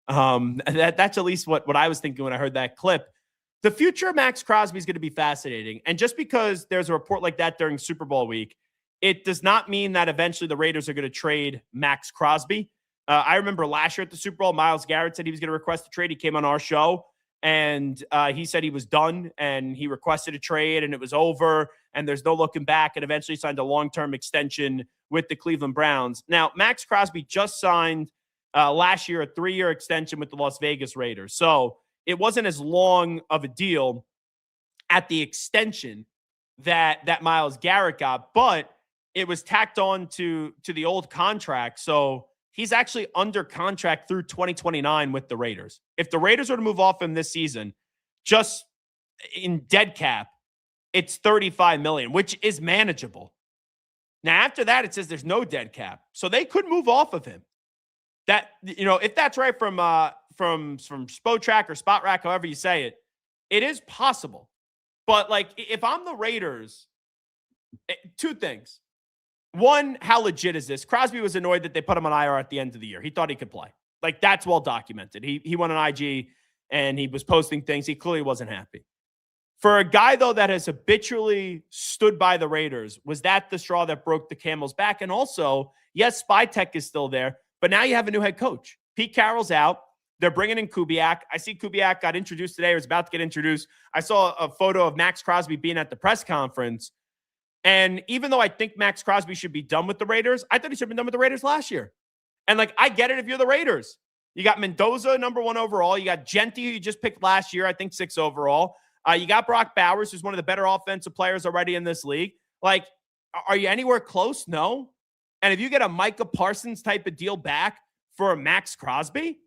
That's at least what I was thinking when I heard that clip. The future of Max Crosby is going to be fascinating, and just because there's a report like that during Super Bowl week, it does not mean that eventually the Raiders are going to trade Max Crosby. I remember last year at the Super Bowl, Myles Garrett said he was going to request a trade. He came on our show, and he said he was done, and he requested a trade, and it was over, and there's no looking back, and eventually signed a long-term extension with the Cleveland Browns. Now, Max Crosby just signed last year a 3-year extension with the Las Vegas Raiders. So it wasn't as long of a deal at the extension that Myles Garrett got, but it was tacked on to the old contract. So he's actually under contract through 2029 with the Raiders. If the Raiders were to move off him this season, just in dead cap, it's $35 million, which is manageable. Now, after that, it says there's no dead cap. So they could move off of him. That, you know, if that's right from Spotrac or Spot Rack, however you say it, it is possible. But like, if I'm the Raiders, two things. One, how legit is this? Crosby was annoyed that they put him on IR at the end of the year. He thought he could play. Like, that's well documented. He went on IG and he was posting things. He clearly wasn't happy. For a guy, though, that has habitually stood by the Raiders, was that the straw that broke the camel's back? And also, yes, Spytek is still there, but now you have a new head coach. Pete Carroll's out. They're bringing in Kubiak. I see Kubiak got introduced today or is about to get introduced. I saw a photo of Max Crosby being at the press conference. And even though I think Max Crosby should be done with the Raiders, I thought he should have been done with the Raiders last year. And, like, I get it if you're the Raiders. You got Mendoza, number 1 overall. You got Genti, who you just picked last year, I think 6 overall. You got Brock Bowers, who's one of the better offensive players already in this league. Like, are you anywhere close? No. And if you get a Micah Parsons type of deal back for a Max Crosby,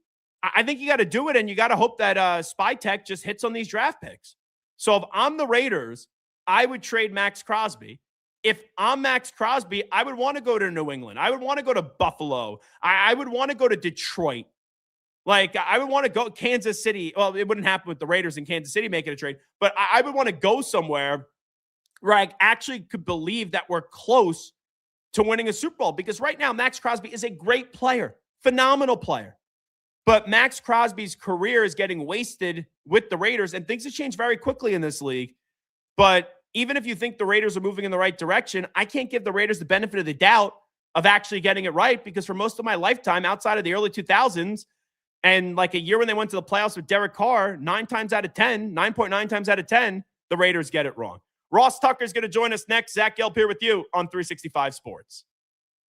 I think you got to do it, and you got to hope that Spytek just hits on these draft picks. So if I'm the Raiders, I would trade Max Crosby. if I'm Max Crosby, I would want to go to New England. I would want to go to Buffalo. I would want to go to Detroit. Like, I would want to go Kansas City. Well, it wouldn't happen with the Raiders in Kansas City making a trade, but I would want to go somewhere where I actually could believe that we're close to winning a Super Bowl. Because right now, Max Crosby is a great player, phenomenal player. But Max Crosby's career is getting wasted with the Raiders, and things have changed very quickly in this league. But even if you think the Raiders are moving in the right direction, I can't give the Raiders the benefit of the doubt of actually getting it right, because for most of my lifetime, outside of the early 2000s, and like a year when they went to the playoffs with Derek Carr, 9.9 times out of 10, the Raiders get it wrong. Ross Tucker is going to join us next. Zach Gelb here with you on 365 Sports.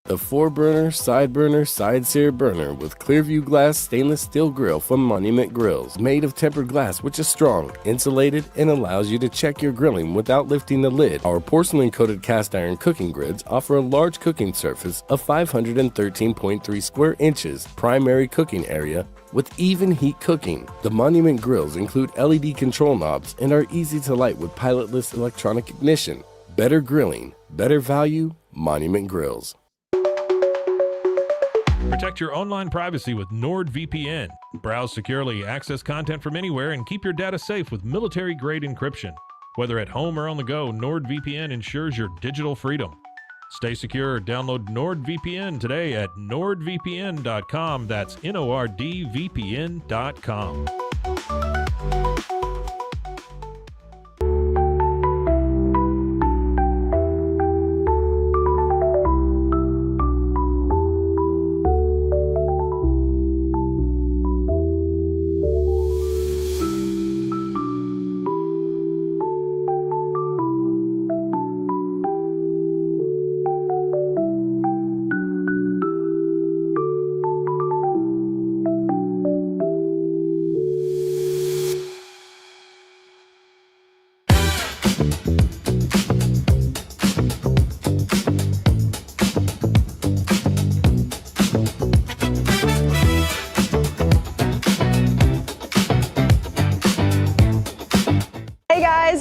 The 4-burner, side-burner, side-sear burner with Clearview Glass stainless steel grill from Monument Grills. Made of tempered glass, which is strong, insulated, and allows you to check your grilling without lifting the lid. Our porcelain-coated cast iron cooking grids offer a large cooking surface of 513.3 square inches, primary cooking area, with even heat cooking. The Monument Grills include LED control knobs and are easy to light with pilotless electronic ignition. Better grilling, better value, Monument Grills. Protect your online privacy with NordVPN. Browse securely, access content from anywhere, and keep your data safe with military-grade encryption. Whether at home or on the go, NordVPN ensures your digital freedom. Stay secure. Download NordVPN today at nordvpn.com. That's NORDVPN.com.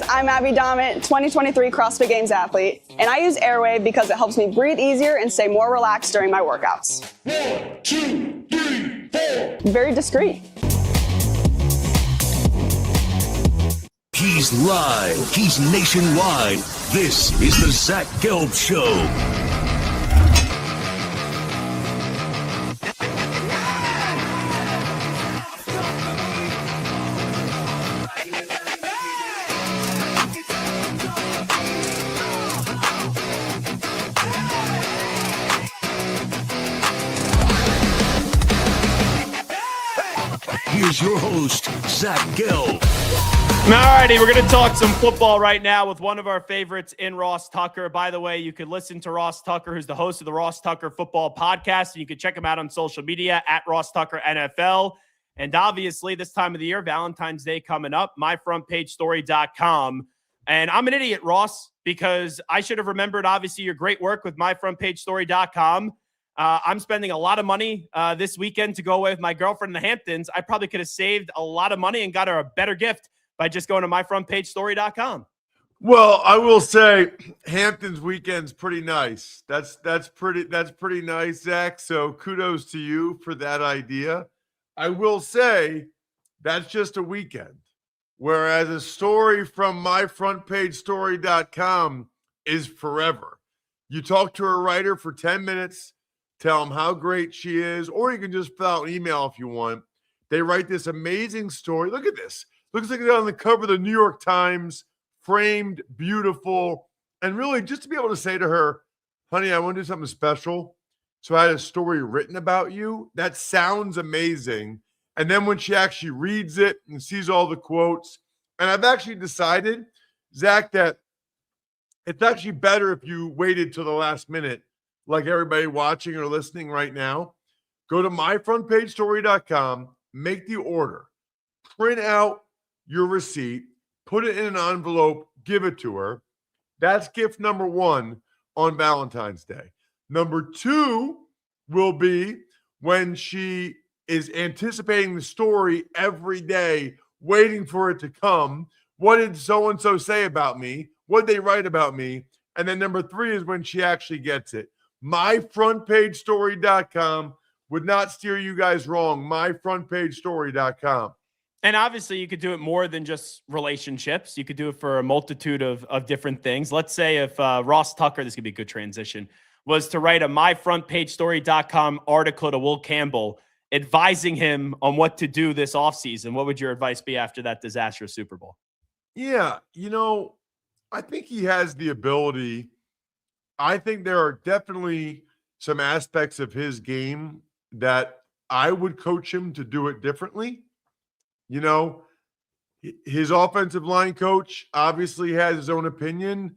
I'm Abby Dommett, 2023 CrossFit Games athlete, and I use Airwave because it helps me breathe easier and stay more relaxed during my workouts. 1, 2, 3, 4. Very discreet. He's live. He's nationwide. This is the Zach Gelb Show. Here's your host, Zach Gelb. All righty, we're going to talk some football right now with one of our favorites in Ross Tucker. By the way, you could listen to Ross Tucker, who's the host of the Ross Tucker Football Podcast, and you can check him out on social media at Ross Tucker NFL. And obviously, this time of the year, Valentine's Day coming up, myfrontpagestory.com. And I'm an idiot, Ross, because I should have remembered, obviously, your great work with myfrontpagestory.com. I'm spending a lot of money this weekend to go away with my girlfriend in the Hamptons. I probably could have saved a lot of money and got her a better gift by just going to myfrontpagestory.com. Well, I will say Hamptons weekend's pretty nice. That's pretty nice, Zach. So kudos to you for that idea. I will say that's just a weekend. Whereas a story from myfrontpagestory.com is forever. You talk to a writer for 10 minutes, tell them how great she is, or you can just fill out an email if you want. They write this amazing story. Look at this. Looks like it's on the cover of the New York Times, framed, beautiful, and really just to be able to say to her, honey, I want to do something special. So I had a story written about you. That sounds amazing. And then when she actually reads it and sees all the quotes, and I've actually decided, Zach, that it's actually better if you waited till the last minute, like everybody watching or listening right now. Go to myfrontpagestory.com, make the order, print out your receipt, put it in an envelope, give it to her. That's gift number one on Valentine's Day. Number two will be when she is anticipating the story every day, waiting for it to come. What did so-and-so say about me? What did they write about me? And then number 3 is when she actually gets it. MyFrontPageStory.com would not steer you guys wrong. MyFrontPageStory.com. And obviously, you could do it more than just relationships. You could do it for a multitude of different things. Let's say if Ross Tucker, this could be a good transition, was to write a MyFrontPageStory.com article to Will Campbell advising him on what to do this offseason, what would your advice be after that disastrous Super Bowl? Yeah, I think he has the ability. I think there are definitely some aspects of his game that I would coach him to do it differently. His offensive line coach obviously has his own opinion,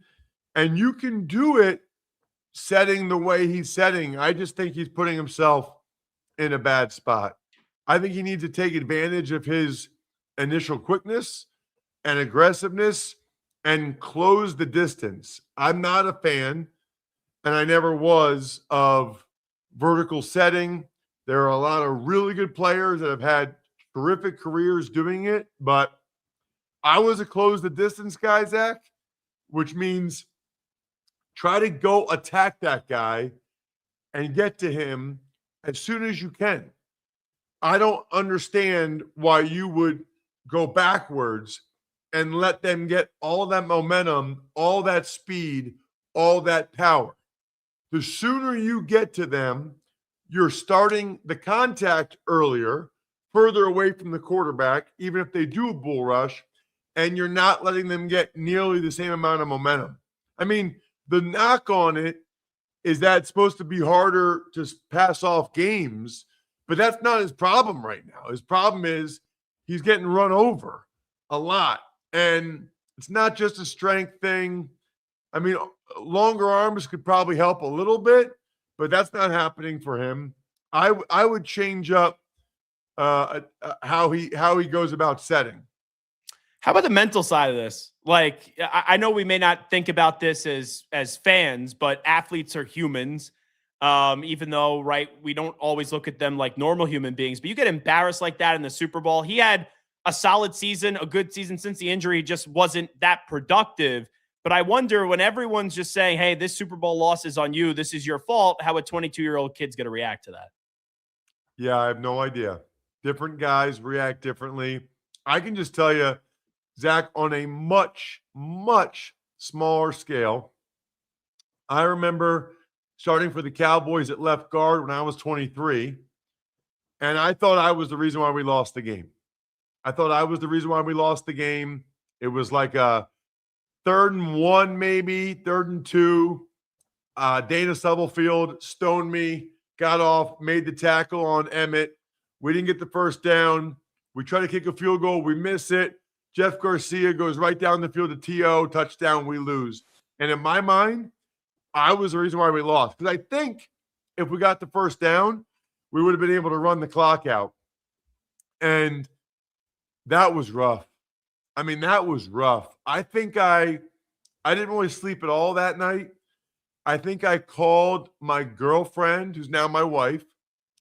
and you can do it setting the way he's setting. I just think he's putting himself in a bad spot. I think he needs to take advantage of his initial quickness and aggressiveness and close the distance. I'm not a fan, and I never was, of vertical setting. There are a lot of really good players that have had terrific careers doing it, but I was a close the distance guy, Zach, which means try to go attack that guy and get to him as soon as you can. I don't understand why you would go backwards and let them get all that momentum, all that speed, all that power. The sooner you get to them, you're starting the contact earlier, further away from the quarterback, even if they do a bull rush, and you're not letting them get nearly the same amount of momentum. I mean, the knock on it is that it's supposed to be harder to pass off games, but that's not his problem right now. His problem is he's getting run over a lot, and it's not just a strength thing. I mean, longer arms could probably help a little bit, but that's not happening for him. I would change up how he goes about setting. How about the mental side of this? Like, I know we may not think about this as fans, but athletes are humans. Even though, right, we don't always look at them like normal human beings. But you get embarrassed like that in the Super Bowl. He had a solid season, a good season since the injury, just wasn't that productive. But I wonder, when everyone's just saying, hey, this Super Bowl loss is on you, this is your fault, how a 22-year-old kid's going to react to that? Yeah, I have no idea. Different guys react differently. I can just tell you, Zach, on a much, much smaller scale, I remember starting for the Cowboys at left guard when I was 23, and I thought I was the reason why we lost the game. It was like a 3rd and 1, maybe 3rd and 2. Dana Stubblefield stoned me, got off, made the tackle on Emmett. We didn't get the first down. We try to kick a field goal. We miss it. Jeff Garcia goes right down the field to T.O., touchdown, we lose. And in my mind, I was the reason why we lost. Because I think if we got the first down, we would have been able to run the clock out. And that was rough. I mean, that was rough. I think I didn't really sleep at all that night. I think I called my girlfriend, who's now my wife,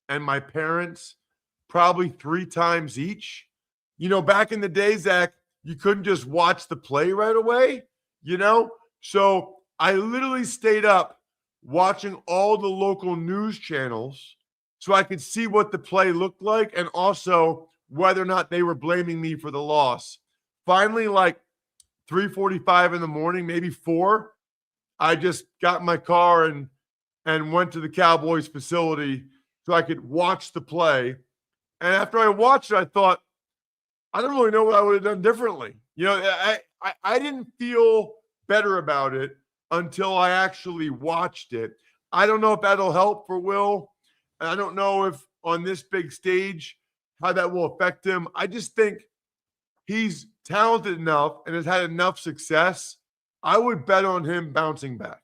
and my parents probably 3 times each. Back in the day, Zach, you couldn't just watch the play right away, So I literally stayed up watching all the local news channels so I could see what the play looked like and also whether or not they were blaming me for the loss. Finally, like 3:45 in the morning, maybe 4, I just got in my car and went to the Cowboys facility so I could watch the play. And after I watched it, I thought, I don't really know what I would have done differently. I didn't feel better about it until I actually watched it. I don't know if that'll help for Will. I don't know if on this big stage, how that will affect him. I just think he's talented enough and has had enough success. I would bet on him bouncing back.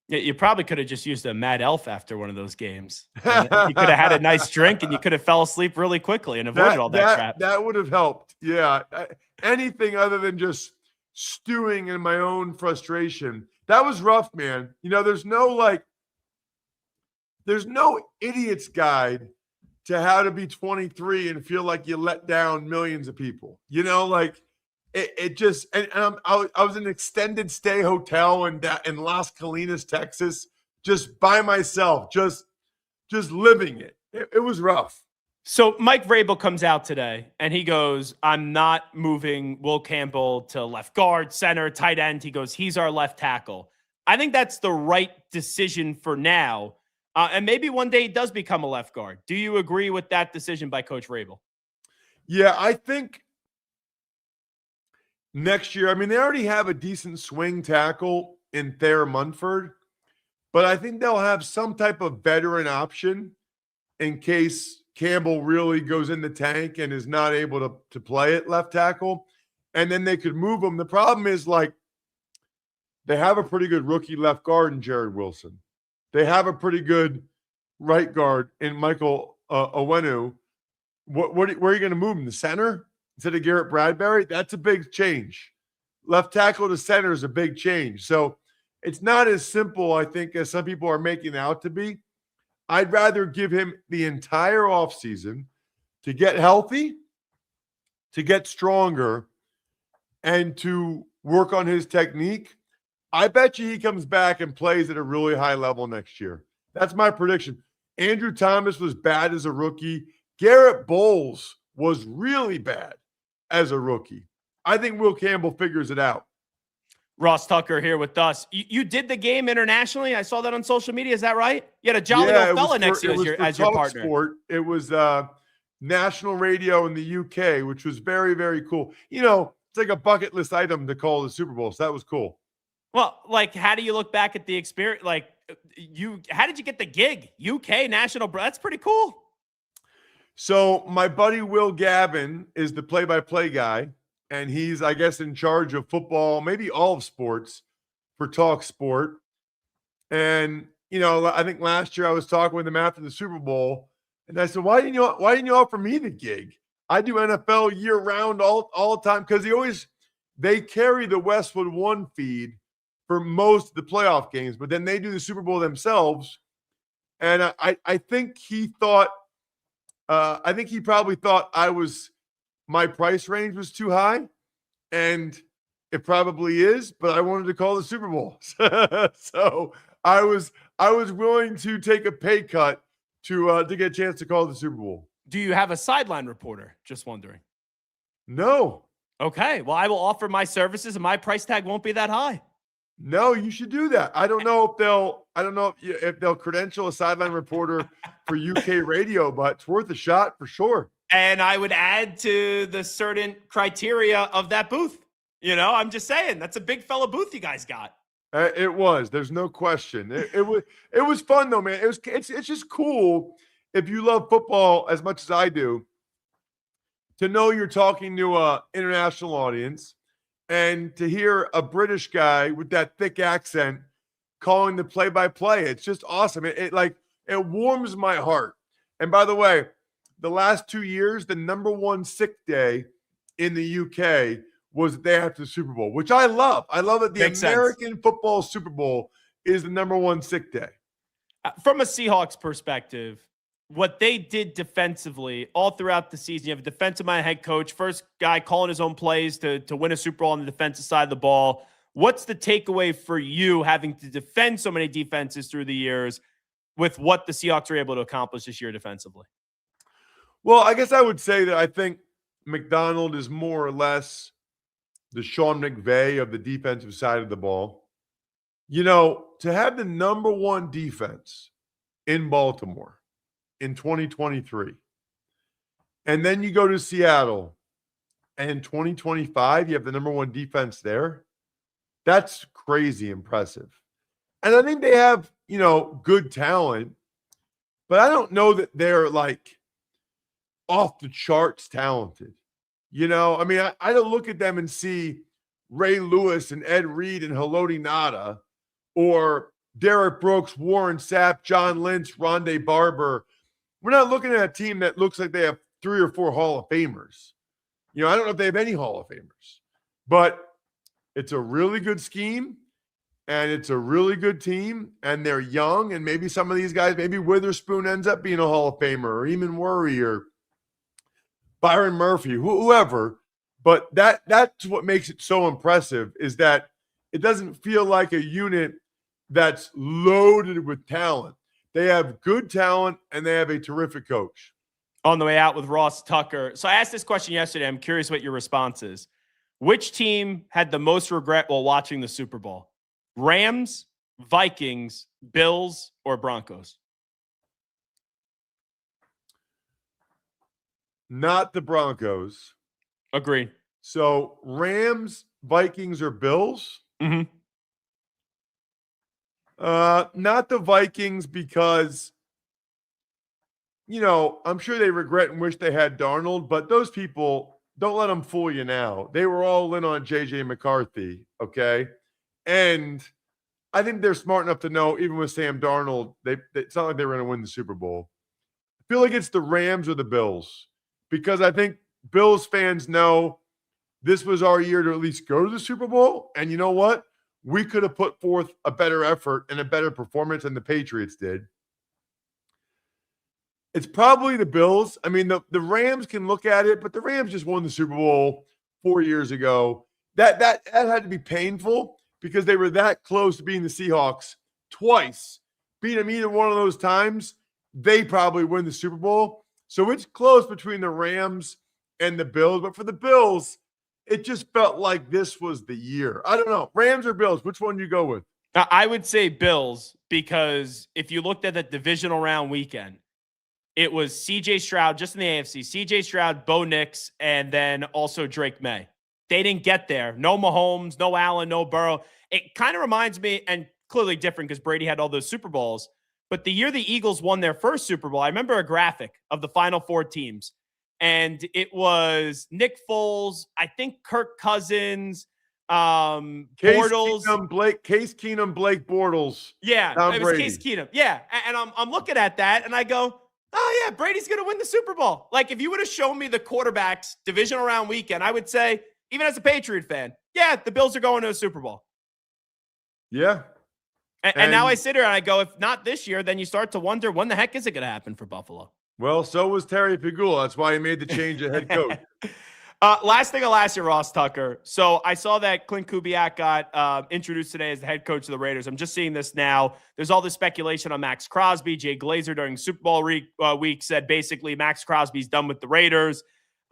Yeah, you probably could have just used a Mad Elf after one of those games. You could have had a nice drink and you could have fell asleep really quickly and avoided all that crap. That would have helped. Yeah. Anything other than just stewing in my own frustration. That was rough, man. There's no idiot's guide to how to be 23 and feel like you let down millions of people. it just and I was in an extended stay hotel in Las Colinas, Texas, just by myself, just living it. It was rough. So Mike Vrabel comes out today and he goes, I'm not moving Will Campbell to left guard, center, tight end. He goes, he's our left tackle. I think that's the right decision for now. And maybe one day he does become a left guard. Do you agree with that decision by Coach Vrabel? Yeah, I think next year, I mean, they already have a decent swing tackle in Thayer Munford, but I think they'll have some type of veteran option in case Campbell really goes in the tank and is not able to play at left tackle. And then they could move him. The problem is, like, they have a pretty good rookie left guard in Jared Wilson. They have a pretty good right guard in Michael Owenu. Where are you going to move him? The center instead of Garrett Bradbury? That's a big change. Left tackle to center is a big change. So it's not as simple, I think, as some people are making it out to be. I'd rather give him the entire offseason to get healthy, to get stronger, and to work on his technique. I bet you he comes back and plays at a really high level next year. That's my prediction. Andrew Thomas was bad as a rookie. Garrett Bowles was really bad as a rookie. I think Will Campbell figures it out. Ross Tucker here with us. You did the game internationally. I saw that on social media. Is that right? You had a jolly old fella next to you as your partner. Sport. It was national radio in the UK, which was very, very cool. You know, it's like a bucket list item to call the Super Bowl. So that was cool. Well, like, how do you look back at the experience? Like, how did you get the gig? UK national, that's pretty cool. So my buddy Will Gavin is the play-by-play guy, and he's, I guess, in charge of football, maybe all of sports for Talk Sport. And, you know, I think last year I was talking with him after the Super Bowl, and I said, why didn't you offer me the gig? I do NFL year round all the time, because they carry the Westwood One feed for most of the playoff games, but then they do the Super Bowl themselves. And I think he thought, I think he probably thought my price range was too high, and it probably is, but I wanted to call the Super Bowl. So I was willing to take a pay cut to get a chance to call the Super Bowl. Do you have a sideline reporter? Just wondering. No. Okay. Well, I will offer my services and my price tag won't be that high. No, you should do that. I don't know if they'll credential a sideline reporter for UK radio, but it's worth a shot for sure. And I would add to the certain criteria of that booth. You know, I'm just saying, that's a big fella booth you guys got. It was. There's no question. It was fun though, man. It's just cool if you love football as much as I do to know you're talking to an international audience. And to hear a British guy with that thick accent calling the play-by-play, it's just awesome. It warms my heart. And by the way, the last 2 years, the number one sick day in the UK was the day after the Super Bowl, which I love. I love that the American football Super Bowl is the number one sick day. From a Seahawks perspective, what they did defensively all throughout the season, you have a defensive-minded head coach, first guy calling his own plays to win a Super Bowl on the defensive side of the ball. What's the takeaway for you having to defend so many defenses through the years with what the Seahawks were able to accomplish this year defensively? Well, I guess I would say that I think McDonald is more or less the Sean McVay of the defensive side of the ball. You know, to have the number one defense in Baltimore in 2023, and then you go to Seattle, and in 2025, you have the number one defense there. That's crazy impressive. And I think they have, you know, good talent, but I don't know that they're like off the charts talented. You know, I mean, I don't look at them and see Ray Lewis and Ed Reed and Haloti Ngata, or Derek Brooks, Warren Sapp, John Lynch, Rondé Barber. We're not looking at a team that looks like they have 3 or 4 Hall of Famers. You know, I don't know if they have any Hall of Famers, but it's a really good scheme, and it's a really good team, and they're young, and maybe some of these guys, maybe Witherspoon ends up being a Hall of Famer, or Eamon Worry, or Byron Murphy, whoever. But that's what makes it so impressive is that it doesn't feel like a unit that's loaded with talent. They have good talent and they have a terrific coach. On the way out with Ross Tucker. So I asked this question yesterday. I'm curious what your response is. Which team had the most regret while watching the Super Bowl? Rams, Vikings, Bills, or Broncos? Not the Broncos. Agreed. So Rams, Vikings, or Bills? Mm-hmm. Not the Vikings because, I'm sure they regret and wish they had Darnold, but those people, don't let them fool you now. They were all in on J.J. McCarthy, okay? And I think they're smart enough to know, even with Sam Darnold, it's not like they were going to win the Super Bowl. I feel like it's the Rams or the Bills because I think Bills fans know this was our year to at least go to the Super Bowl. And you know what? We could have put forth a better effort and a better performance than the Patriots did. It's probably the Bills. I mean, the Rams can look at it, but the Rams just won the Super Bowl 4 years ago. That had to be painful because they were that close to beating the Seahawks twice. Beat them either one of those times, they probably win the Super Bowl. So it's close between the Rams and the Bills. But for the Bills, it just felt like this was the year. I don't know. Rams or Bills, which one do you go with? I would say Bills because if you looked at the divisional round weekend, it was CJ Stroud, just in the AFC, CJ Stroud, Bo Nix, and then also Drake May. They didn't get there. No Mahomes, no Allen, no Burrow. It kind of reminds me, and clearly different because Brady had all those Super Bowls, but the year the Eagles won their first Super Bowl, I remember a graphic of the final four teams, and it was Nick Foles, I think Kirk Cousins, Bortles. Case Keenum, Blake Bortles. Yeah, Tom it was Brady. Case Keenum. Yeah, and I'm looking at that, and I go, oh, yeah, Brady's going to win the Super Bowl. Like, if you would have shown me the quarterbacks divisional round weekend, I would say, even as a Patriot fan, yeah, the Bills are going to a Super Bowl. Yeah. And now I sit here and I go, if not this year, then you start to wonder, when the heck is it going to happen for Buffalo? Well, so was Terry Pegula. That's why he made the change at head coach. Last thing I'll ask you, Ross Tucker. So I saw that Clint Kubiak got introduced today as the head coach of the Raiders. I'm just seeing this now. There's all this speculation on Max Crosby. Jay Glazer during Super Bowl week said basically Max Crosby's done with the Raiders.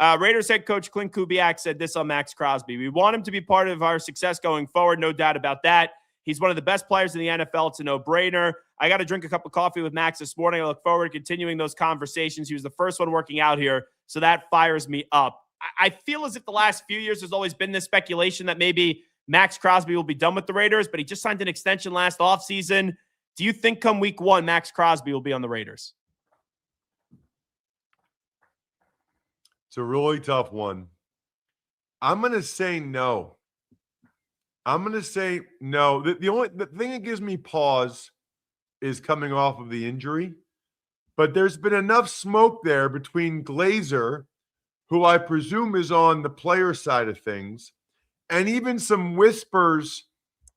Raiders head coach Clint Kubiak said this on Max Crosby. We want him to be part of our success going forward. No doubt about that. He's one of the best players in the NFL. It's a no-brainer. I got to drink a cup of coffee with Max this morning. I look forward to continuing those conversations. He was the first one working out here, so that fires me up. I feel as if the last few years there's always been this speculation that maybe Max Crosby will be done with the Raiders, but he just signed an extension last offseason. Do you think come week one, Max Crosby will be on the Raiders? It's a really tough one. I'm going to say no. I'm going to say no. The thing that gives me pause is coming off of the injury, but there's been enough smoke there between Glazer, who I presume is on the player side of things, and even some whispers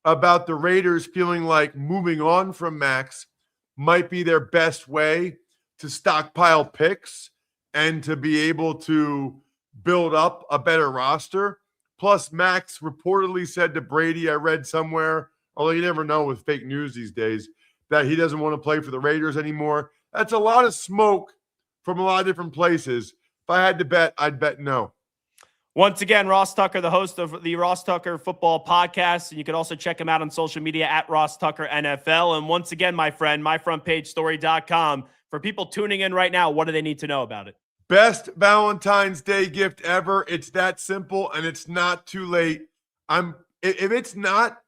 about the Raiders feeling like moving on from Max might be their best way to stockpile picks and to be able to build up a better roster. Plus, Max reportedly said to Brady, I read somewhere, although you never know with fake news these days, that he doesn't want to play for the Raiders anymore. That's a lot of smoke from a lot of different places. If I had to bet, I'd bet no. Once again, Ross Tucker, the host of the Ross Tucker Football Podcast. And you can also check him out on social media at Ross Tucker NFL. And once again, my friend, myfrontpagestory.com. For people tuning in right now, what do they need to know about it? Best Valentine's Day gift ever. It's that simple, and it's not too late. If it's not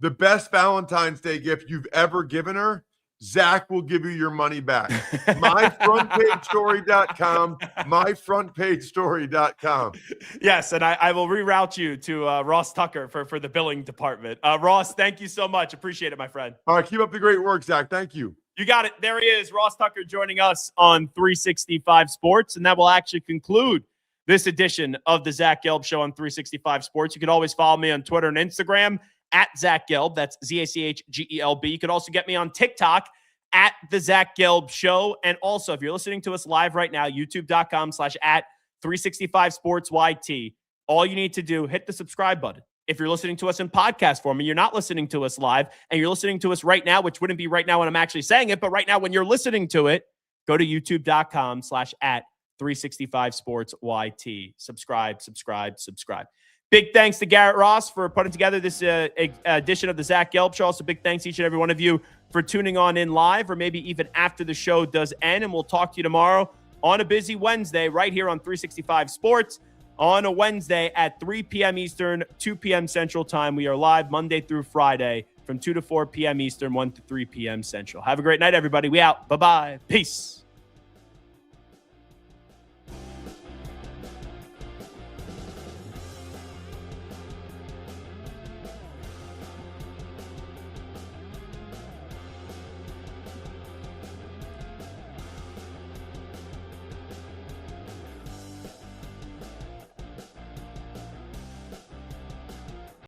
the best Valentine's Day gift you've ever given her, Zach will give you your money back. myfrontpagestory.com, myfrontpagestory.com. Yes, and I will reroute you to Ross Tucker for the billing department. Ross, thank you so much. Appreciate it, my friend. All right, keep up the great work, Zach. Thank you. You got it. There he is, Ross Tucker, joining us on 365 Sports, and that will actually conclude this edition of the Zach Gelb Show on 365 Sports. You can always follow me on Twitter and Instagram at Zach Gelb. That's ZACHGELB. You can also get me on TikTok at the Zach Gelb Show. And also, if you're listening to us live right now, youtube.com/@365 Sports YT. all you need to do, hit the subscribe button. If you're listening to us in podcast form and you're not listening to us live and you're listening to us right now, which wouldn't be right now when I'm actually saying it, but right now when you're listening to it, go to youtube.com/@365sportsyt. Subscribe. Big thanks to Garrett Ross for putting together this edition of the Zach Gelb Show. Also, big thanks to each and every one of you for tuning on in live or maybe even after the show does end. And we'll talk to you tomorrow on a busy Wednesday right here on 365 Sports. On a Wednesday at 3 p.m. Eastern, 2 p.m. Central Time. We are live Monday through Friday from 2 to 4 p.m. Eastern, 1 to 3 p.m. Central. Have a great night, everybody. We out. Bye-bye. Peace.